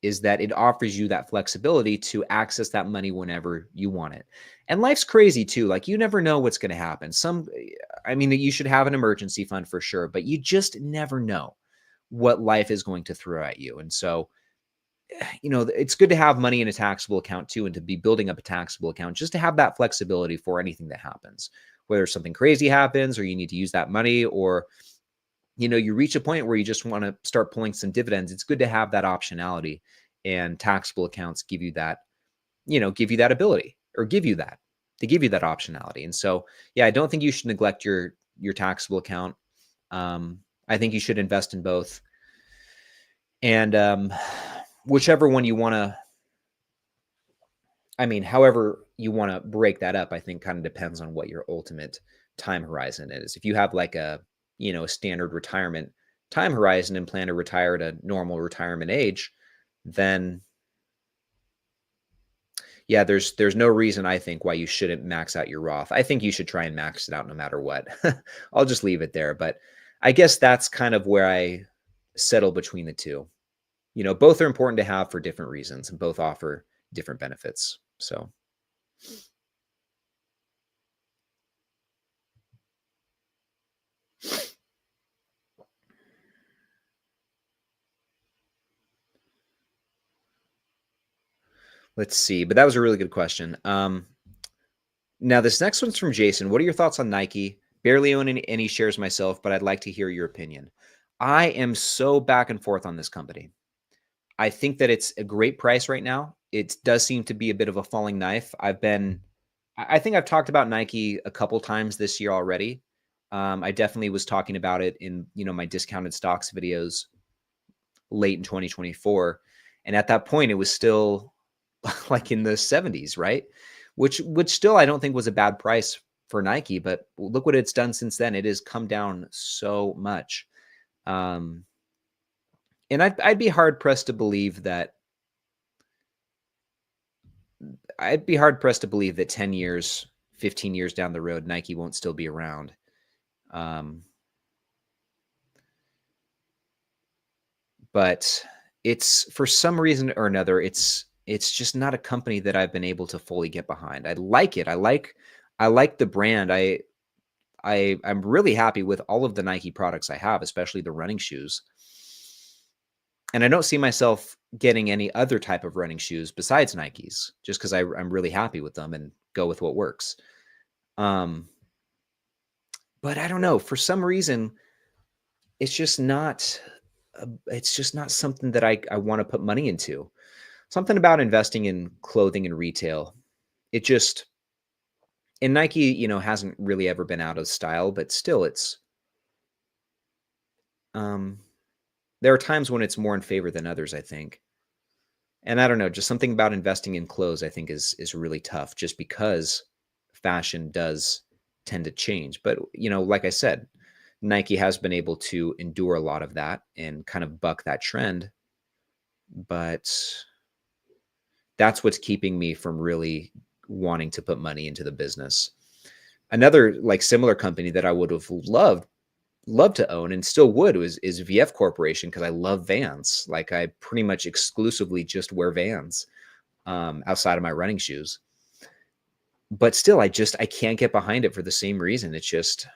is that it offers you that flexibility to access that money whenever you want it. And life's crazy too. Like, you never know what's going to happen. You should have an emergency fund for sure, but you just never know what life is going to throw at you. And so, it's good to have money in a taxable account too, and to be building up a taxable account just to have that flexibility for anything that happens, whether something crazy happens or you need to use that money, or, you reach a point where you just want to start pulling some dividends. It's good to have that optionality, and taxable accounts give you that, ability, or give you that optionality. And so, yeah, I don't think you should neglect your taxable account. I think you should invest in both. And, whichever one you want to, however you want to break that up, I think kind of depends on what your ultimate time horizon is. If you have like a standard retirement time horizon and plan to retire at a normal retirement age, then yeah, there's no reason, I think, why you shouldn't max out your Roth. I think you should try and max it out no matter what. I'll just leave it there. But I guess that's kind of where I settle between the two. Both are important to have for different reasons, and both offer different benefits. So let's see. But that was a really good question. Now this next one's from Jason. What are your thoughts on Nike? Barely own any shares myself, but I'd like to hear your opinion. I am so back and forth on this company. I think that it's a great price right now. It does seem to be a bit of a falling knife. I think I've talked about Nike a couple times this year already. I definitely was talking about it in, my discounted stocks videos late in 2024. And at that point, it was still like in the 70s, right? Which still I don't think was a bad price for Nike, but look what it's done since then. It has come down so much. And I'd be hard pressed to believe that 10 years, 15 years down the road, Nike won't still be around. But it's, for some reason or another, it's just not a company that I've been able to fully get behind. I like it. I like the brand. I'm really happy with all of the Nike products I have, especially the running shoes. And I don't see myself getting any other type of running shoes besides Nikes, just because I'm really happy with them and go with what works. But I don't know. For some reason, it's just not something that I want to put money into. Something about investing in clothing and retail. It just, and Nike, hasn't really ever been out of style, but still it's, there are times when it's more in favor than others, I think. And I don't know, just something about investing in clothes, I think is really tough, just because fashion does tend to change. But, like I said, Nike has been able to endure a lot of that and kind of buck that trend. But that's what's keeping me from really wanting to put money into the business. Another like similar company that I would have loved to own and still would is VF Corporation, because I love Vans. Like, I pretty much exclusively just wear Vans outside of my running shoes. But still, I can't get behind it for the same reason. It's just,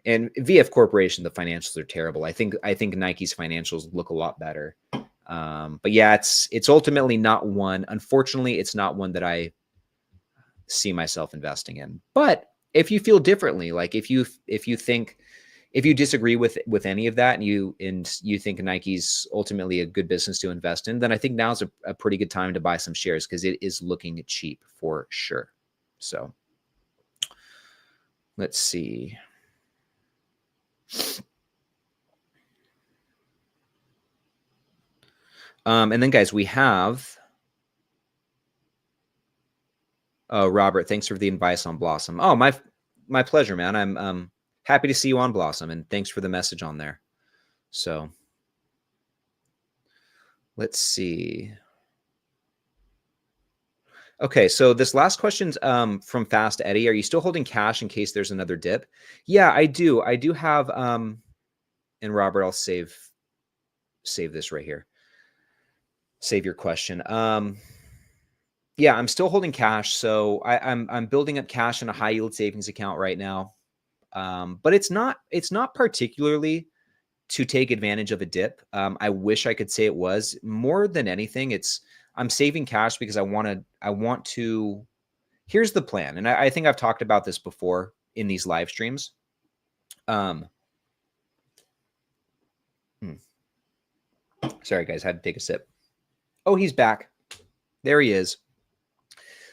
and VF Corporation, the financials are terrible. I think Nike's financials look a lot better. But yeah, it's ultimately not one. Unfortunately, it's not one that I see myself investing in. But if you feel differently, like if you disagree with any of that, and you think Nike's ultimately a good business to invest in, then I think now's a pretty good time to buy some shares, because it is looking cheap for sure. So let's see. And then, guys, we have, Robert, thanks for the advice on Blossom. Oh, my pleasure, man. I'm happy to see you on Blossom, and thanks for the message on there. So let's see. Okay, so this last question's from Fast Eddie. Are you still holding cash in case there's another dip? Yeah, I do. I do have, and Robert, I'll save this right here. Save your question. Yeah, I'm still holding cash. So I'm building up cash in a high yield savings account right now. But it's not particularly to take advantage of a dip. I wish I could say it was. More than anything, I'm saving cash because I want to. Here's the plan, and I think I've talked about this before in these live streams. Sorry, guys, had to take a sip. Oh, he's back. There he is.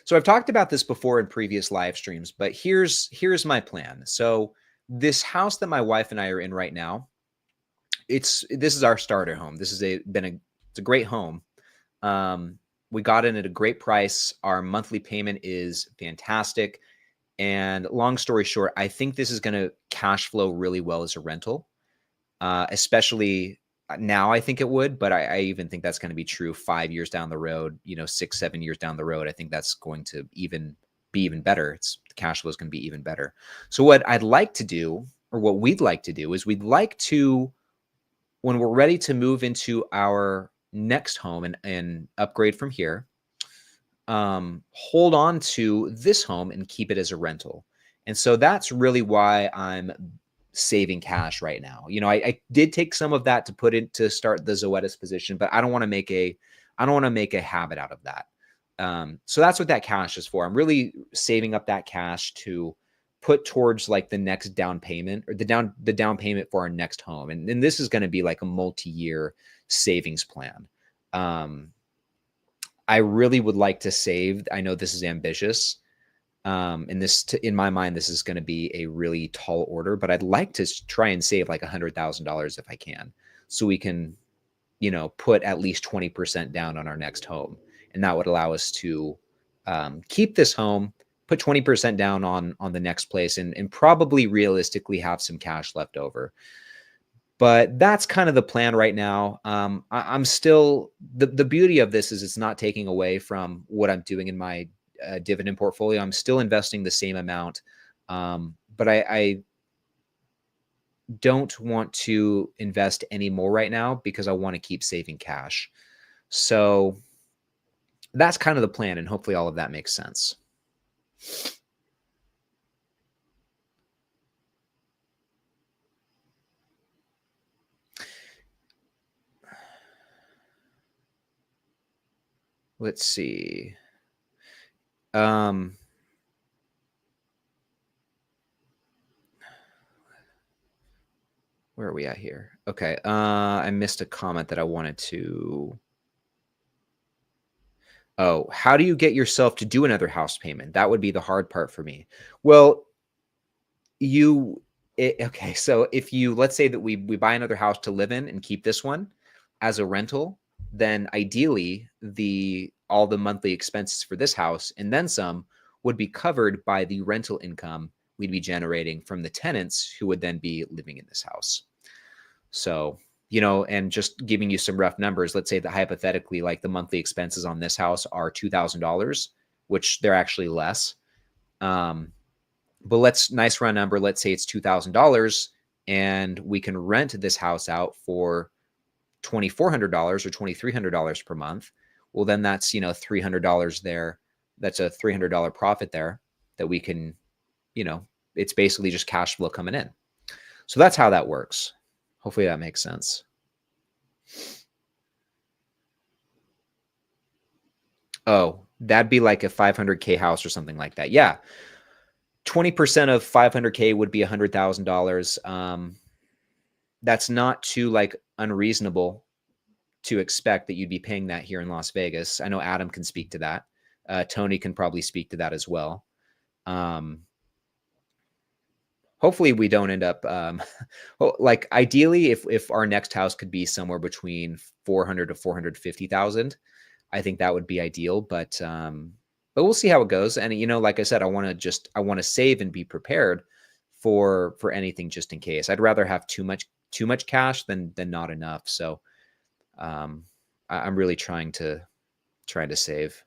So I've talked about this before in previous live streams, but here's my plan. So this house that my wife and I are in right now, this is our starter home. This is it's a great home. We got in at a great price. Our monthly payment is fantastic. And long story short, I think this is going to cash flow really well as a rental, especially now. I think it would, but I even think that's going to be true 5 years down the road, 6, 7 years down the road. I think that's going to be even better. The cash flow is going to be even better. So what I'd like to do, or what we'd like to do, is we'd like to, when we're ready to move into our next home and upgrade from here, hold on to this home and keep it as a rental. And so that's really why I'm saving cash right now. I did take some of that to put in to start the Zoetis position, but I don't want to make a habit out of that. So that's what that cash is for. I'm really saving up that cash to put towards like the next down payment, or the down payment for our next home. And this is going to be like a multi-year savings plan. I really would like to save. I know this is ambitious. And in my mind, this is going to be a really tall order, but I'd like to try and save like $100,000 if I can, so we can, put at least 20% down on our next home. And that would allow us to keep this home, put 20% down on the next place and probably realistically have some cash left over. But that's kind of the plan right now. I'm still, the beauty of this is it's not taking away from what I'm doing in my dividend portfolio. I'm still investing the same amount. But I don't want to invest any more right now because I want to keep saving cash. So that's kind of the plan. And hopefully all of that makes sense. Let's see. Where are we at here? Okay. I missed a comment that I wanted to. Oh, how do you get yourself to do another house payment? That would be the hard part for me. Well, okay. So if you, let's say that we buy another house to live in and keep this one as a rental, then ideally all the monthly expenses for this house and then some would be covered by the rental income we'd be generating from the tenants who would then be living in this house. So, and just giving you some rough numbers, let's say that hypothetically, like the monthly expenses on this house are $2,000, which they're actually less. But nice round number. Let's say it's $2,000 and we can rent this house out for $2,400 or $2,300 per month. Well, then that's, $300 there. That's a $300 profit there that we can, it's basically just cash flow coming in. So that's how that works. Hopefully that makes sense. Oh, that'd be like a 500K house or something like that. Yeah. 20% of 500K would be $100,000. That's not too unreasonable to expect that you'd be paying that here in Las Vegas. I know Adam can speak to that. Tony can probably speak to that as well. Hopefully we don't end up, ideally, if our next house could be somewhere between 400 to 450,000, I think that would be ideal. But we'll see how it goes. And like I said, I want to save and be prepared for anything just in case. I'd rather have too much cash than not enough. So I'm really trying to save.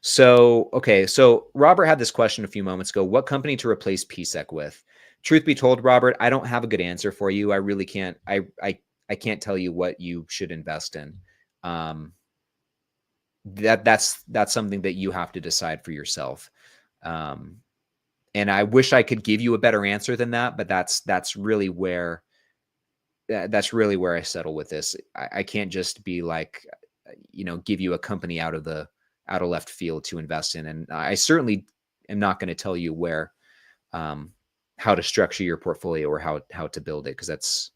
So, okay. So Robert had this question a few moments ago. What company to replace PSEC with? Truth be told, Robert, I don't have a good answer for you. I really can't. I can't tell you what you should invest in. That's something that you have to decide for yourself. And I wish I could give you a better answer than that, but that's really where I settle with this. I can't just be like, give you a company out of left field to invest in. And I certainly am not going to tell you how to structure your portfolio or how to build it, because that's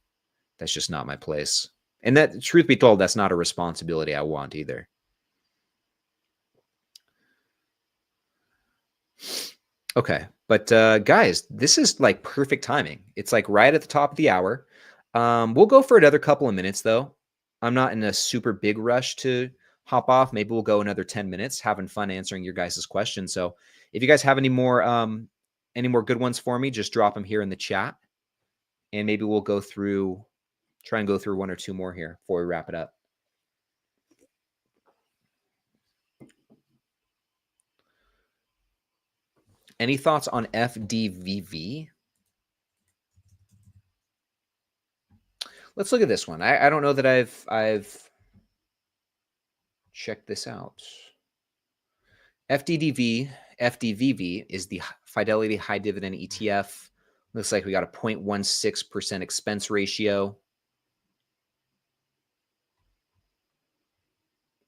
just not my place. And that, truth be told, that's not a responsibility I want either. Okay. But guys, this is like perfect timing. It's like right at the top of the hour. We'll go for another couple of minutes though. I'm not in a super big rush to hop off. Maybe we'll go another 10 minutes, having fun answering your guys' questions. So if you guys have any more good ones for me, just drop them here in the chat. And maybe we'll try and go through one or two more here before we wrap it up. Any thoughts on FDVV? Let's look at this one. I don't know that I've checked this out. FDVV is the Fidelity High Dividend ETF. Looks like we got a 0.16% expense ratio.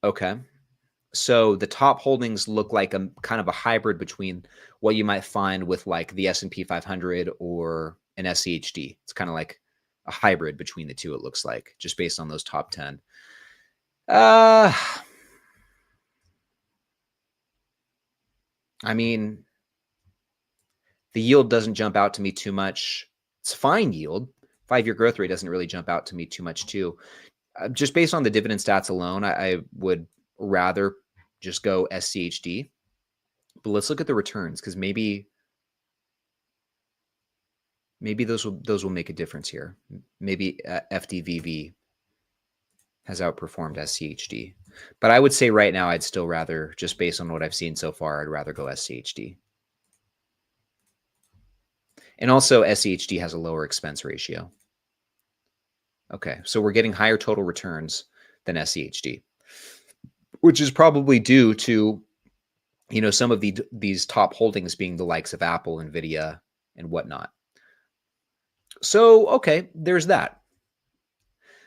Okay. So the top holdings look like a kind of a hybrid between what you might find with like the S&P 500 or an SCHD. It's kind of like a hybrid between the two, it looks like, just based on those top 10. I mean, the yield doesn't jump out to me too much. It's fine yield. 5-year growth rate doesn't really jump out to me too much too. Just based on the dividend stats alone, I would rather just go SCHD. But let's look at the returns, because maybe those will make a difference here. Maybe FDVV has outperformed SCHD. But I would say right now, I'd still rather, just based on what I've seen so far, I'd rather go SCHD. And also SCHD has a lower expense ratio. Okay, so we're getting higher total returns than SCHD, which is probably due to, some of these top holdings being the likes of Apple, Nvidia, and whatnot. So, okay, there's that.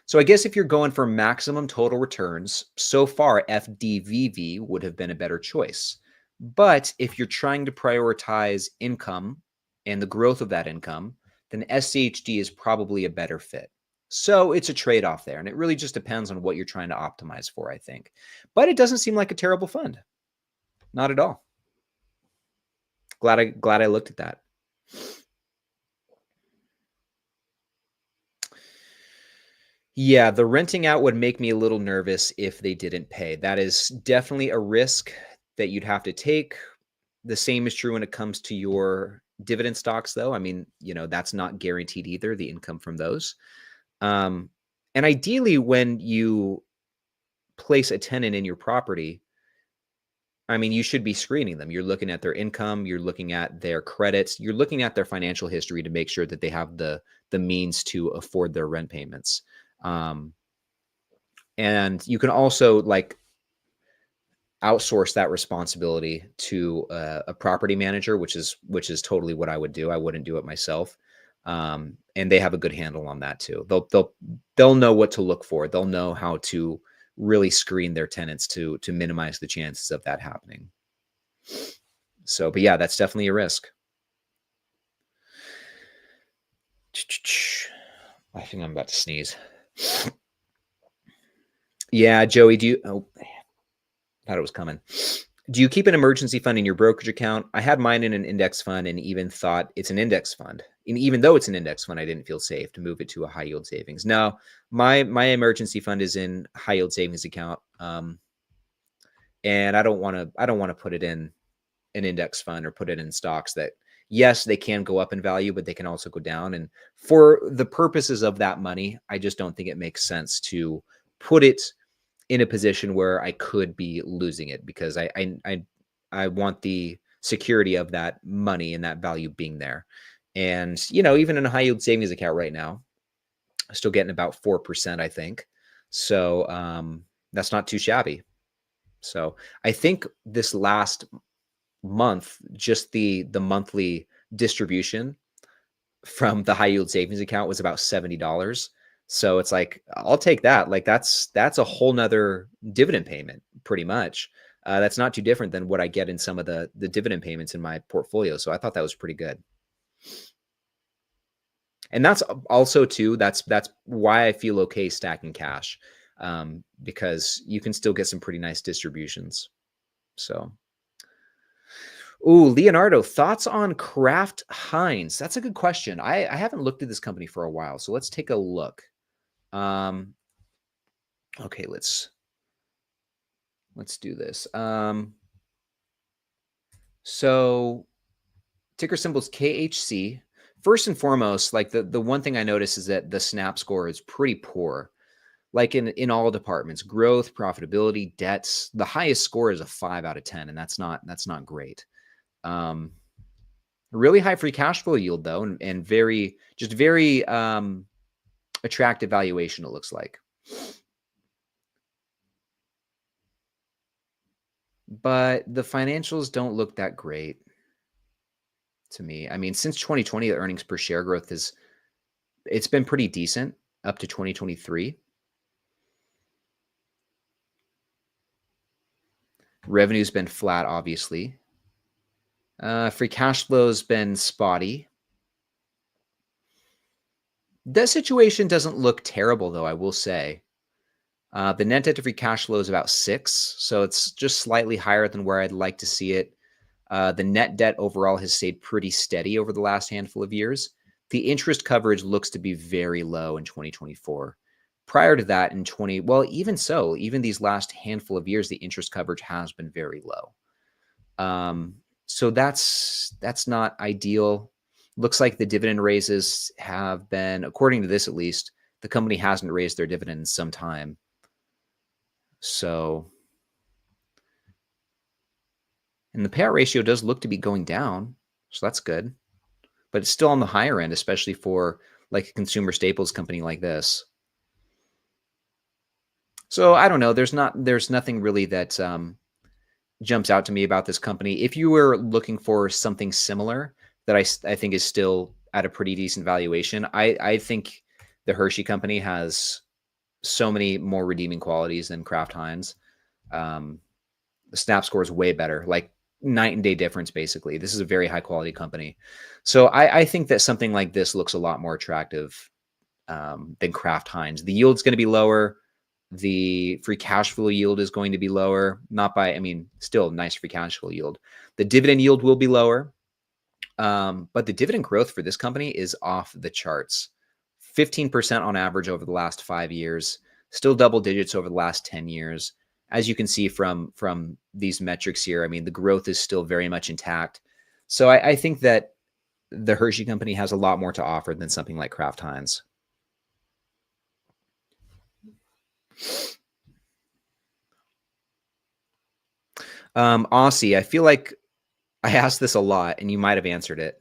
So I guess if you're going for maximum total returns, so far FDVV would have been a better choice. But if you're trying to prioritize income and the growth of that income, then SCHD is probably a better fit. So it's a trade-off there, and it really just depends on what you're trying to optimize for, I think. But it doesn't seem like a terrible fund. Not at all. Glad I looked at that. Yeah, the renting out would make me a little nervous if they didn't pay. That is definitely a risk that you'd have to take. The same is true when it comes to your dividend stocks, though. I mean, that's not guaranteed either, the income from those. And ideally, when you place a tenant in your property, I mean, you should be screening them. You're looking at their income, you're looking at their credits, you're looking at their financial history to make sure that they have the means to afford their rent payments. And you can also outsource that responsibility to a property manager, which is totally what I would do. I wouldn't do it myself. And they have a good handle on that too. They'll know what to look for. They'll know how to really screen their tenants to minimize the chances of that happening. So, but yeah, that's definitely a risk. I think I'm about to sneeze. Yeah, Joey, thought it was coming. Do you keep an emergency fund in your brokerage account? I had mine in an index fund and even thought it's an index fund. And even though it's an index fund, I didn't feel safe to move it to a high yield savings. No, my emergency fund is in high yield savings account. And I don't want to put it in an index fund or put it in stocks that, yes, they can go up in value, but they can also go down. And for the purposes of that money, I just don't think it makes sense to put it in a position where I could be losing it, because I want the security of that money and that value being there. And, even in a high yield savings account right now, I'm still getting about 4%, I think. So that's not too shabby. So I think this last month, just the monthly distribution from the high yield savings account was about $70. So it's like, I'll take that. Like that's a whole nother dividend payment, pretty much. That's not too different than what I get in some of the dividend payments in my portfolio. So I thought that was pretty good. And that's also too, that's why I feel okay stacking cash, because you can still get some pretty nice distributions. So, ooh, Leonardo, thoughts on Kraft Heinz? That's a good question. I haven't looked at this company for a while, so let's take a look. Okay, let's do this. So ticker symbol is KHC. First and foremost, like the one thing I noticed is that the snap score is pretty poor. Like in all departments, growth, profitability, debts, the highest score is a 5 out of 10, and that's not great. Really high free cash flow yield though, and very attractive valuation, it looks like. But the financials don't look that great to me. I mean, since 2020, the earnings per share growth it's been pretty decent up to 2023. Revenue's been flat, obviously. Free cash flow's been spotty. The situation doesn't look terrible, though, I will say. The net debt to free cash flow is about 6, so it's just slightly higher than where I'd like to see it. The net debt overall has stayed pretty steady over the last handful of years. The interest coverage looks to be very low in 2024. prior to that in 20, well, even so, even these last handful of years, the interest coverage has been very low. So that's not ideal. Looks like the dividend raises have been, according to this at least, the company hasn't raised their dividend in some time. So, and the payout ratio does look to be going down. So that's good. But it's still on the higher end, especially for like a consumer staples company like this. So I don't know. There's nothing really that jumps out to me about this company. If you were looking for something similar that I think is still at a pretty decent valuation, I think the Hershey company has so many more redeeming qualities than Kraft Heinz. The snap score is way better, like night and day difference, basically. This is a very high quality company. So I think that something like this looks a lot more attractive than Kraft Heinz. The yield's going to be lower. The free cash flow yield is going to be lower. Not by, I mean, still nice free cash flow yield. The dividend yield will be lower. But the dividend growth for this company is off the charts. 15% on average over the last 5 years, still double digits over the last 10 years. As you can see from these metrics here, I mean, the growth is still very much intact. So I think that the Hershey company has a lot more to offer than something like Kraft Heinz. Aussie, I feel like I asked this a lot and you might have answered it.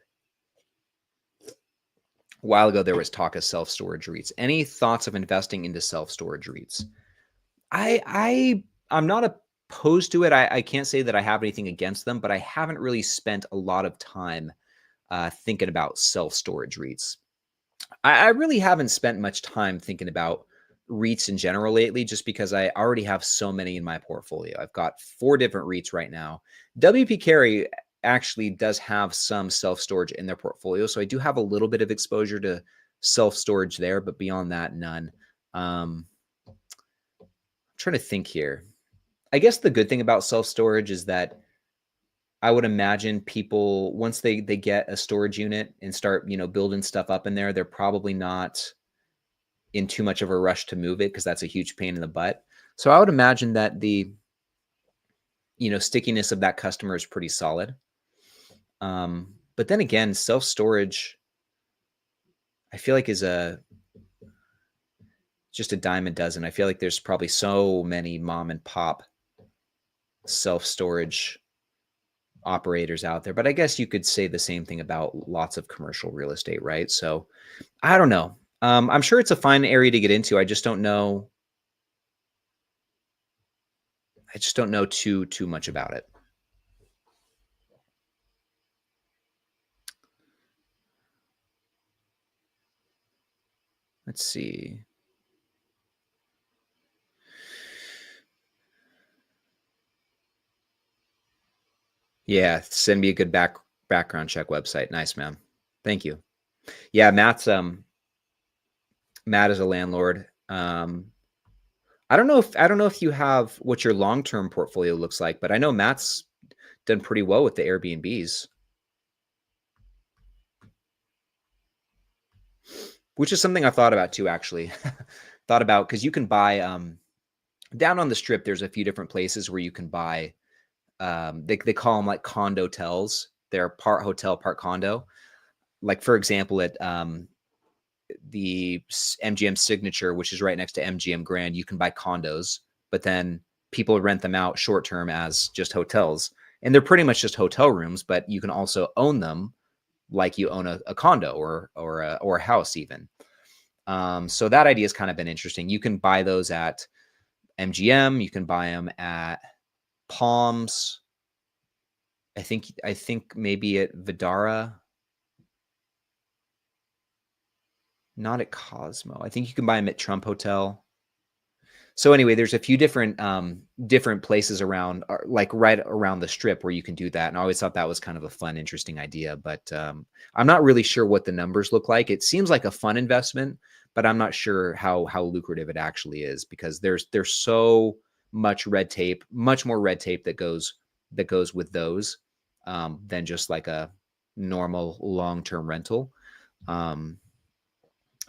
A while ago, there was talk of self-storage REITs. Any thoughts of investing into self-storage REITs? I'm not opposed to it. I can't say that I have anything against them, but I haven't really spent a lot of time thinking about self-storage REITs. I really haven't spent much time thinking about REITs in general lately, just because I already have so many in my portfolio. I've got 4 different REITs right now. WP Carey actually does have some self-storage in their portfolio, so I do have a little bit of exposure to self-storage there, but beyond that, none. I'm trying to think here. I guess the good thing about self-storage is that I would imagine people, once they get a storage unit and start, building stuff up in there, they're probably not in too much of a rush to move it because that's a huge pain in the butt. So I would imagine that the, stickiness of that customer is pretty solid. But then again, self-storage, I feel like is just a dime a dozen. I feel like there's probably so many mom and pop self-storage operators out there, but I guess you could say the same thing about lots of commercial real estate, right? So I don't know. I'm sure it's a fine area to get into. I just don't know. Too much about it. Let's see. Yeah, send me a good background check website. Nice, man. Thank you. Yeah, Matt is a landlord. I don't know if you have what your long-term portfolio looks like, but I know Matt's done pretty well with the Airbnbs, which is something I thought about too, actually. Thought about because you can buy down on the strip. There's a few different places where you can buy. They call them like condo tels. They're part hotel, part condo. Like for example, at the MGM Signature, which is right next to MGM Grand, you can buy condos, but then people rent them out short term as just hotels. And they're pretty much just hotel rooms, but you can also own them like you own a condo or a house even. So that idea has kind of been interesting. You can buy those at MGM. You can buy them at Palms. I think maybe at Vidara. Not at Cosmo. I think you can buy them at Trump Hotel. So anyway, there's a few different places around, like right around the strip where you can do that. And I always thought that was kind of a fun, interesting idea. But I'm not really sure what the numbers look like. It seems like a fun investment, but I'm not sure how lucrative it actually is because there's so much red tape, much more red tape that goes with those than just like a normal long-term rental.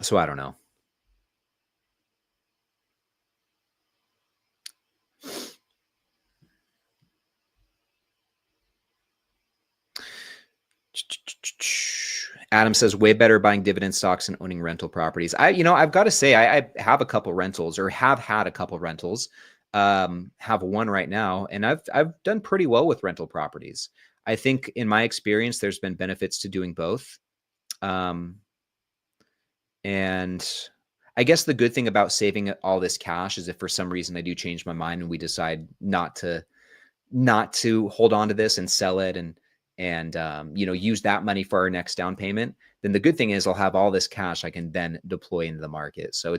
So I don't know. Adam says way better buying dividend stocks and owning rental properties. I've got to say, I have a couple rentals or have had a couple rentals. Have one right now, and I've done pretty well with rental properties. I think in my experience, there's been benefits to doing both. Um, and I guess the good thing about saving all this cash is if for some reason I do change my mind and we decide not to hold on to this and sell it and use that money for our next down payment, then the good thing is I'll have all this cash I can then deploy into the market. So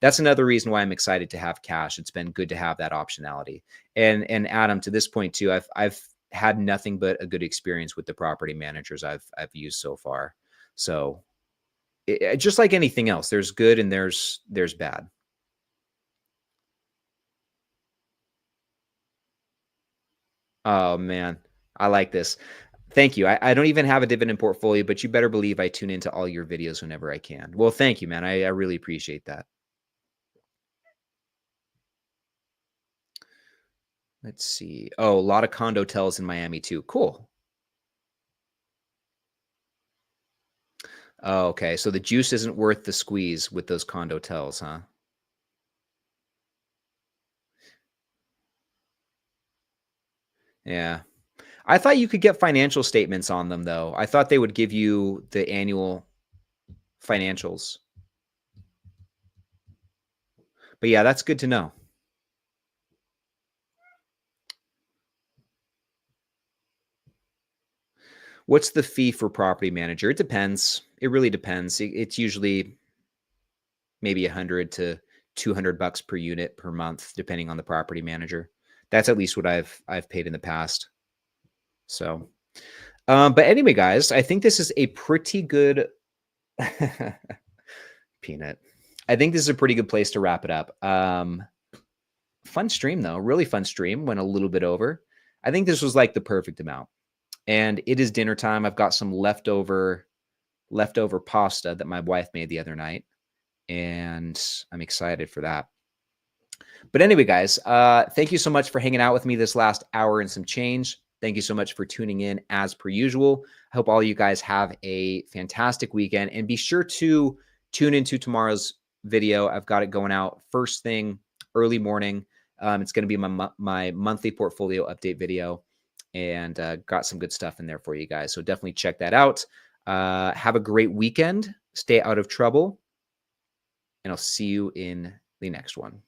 that's another reason why I'm excited to have cash. It's been good to have that optionality. And Adam, to this point too, I've had nothing but a good experience with the property managers I've used so far. So just like anything else, there's good and there's bad. Oh man, I like this. Thank you. I don't even have a dividend portfolio, but you better believe I tune into all your videos whenever I can. Well, thank you, man. I really appreciate that. Let's see. Oh, a lot of condo hotels in Miami too. Cool. Oh, okay. So the juice isn't worth the squeeze with those condo hotels, huh? Yeah. I thought you could get financial statements on them though. I thought they would give you the annual financials. But yeah, that's good to know. What's the fee for property manager? It depends. It really depends. It's usually maybe 100 to 200 bucks per unit per month, depending on the property manager. That's at least what I've paid in the past. So, but anyway, guys, I think this is a pretty good peanut. I think this is a pretty good place to wrap it up. Fun stream though, really fun stream. Went a little bit over. I think this was like the perfect amount. And it is dinner time. I've got some leftover pasta that my wife made the other night, and I'm excited for that. But anyway, guys, thank you so much for hanging out with me this last hour and some change. Thank you so much for tuning in as per usual. I hope all you guys have a fantastic weekend, and be sure to tune into tomorrow's video. I've got it going out first thing, early morning. It's going to be my monthly portfolio update video, and got some good stuff in there for you guys. So definitely check that out. Have a great weekend. Stay out of trouble, and I'll see you in the next one.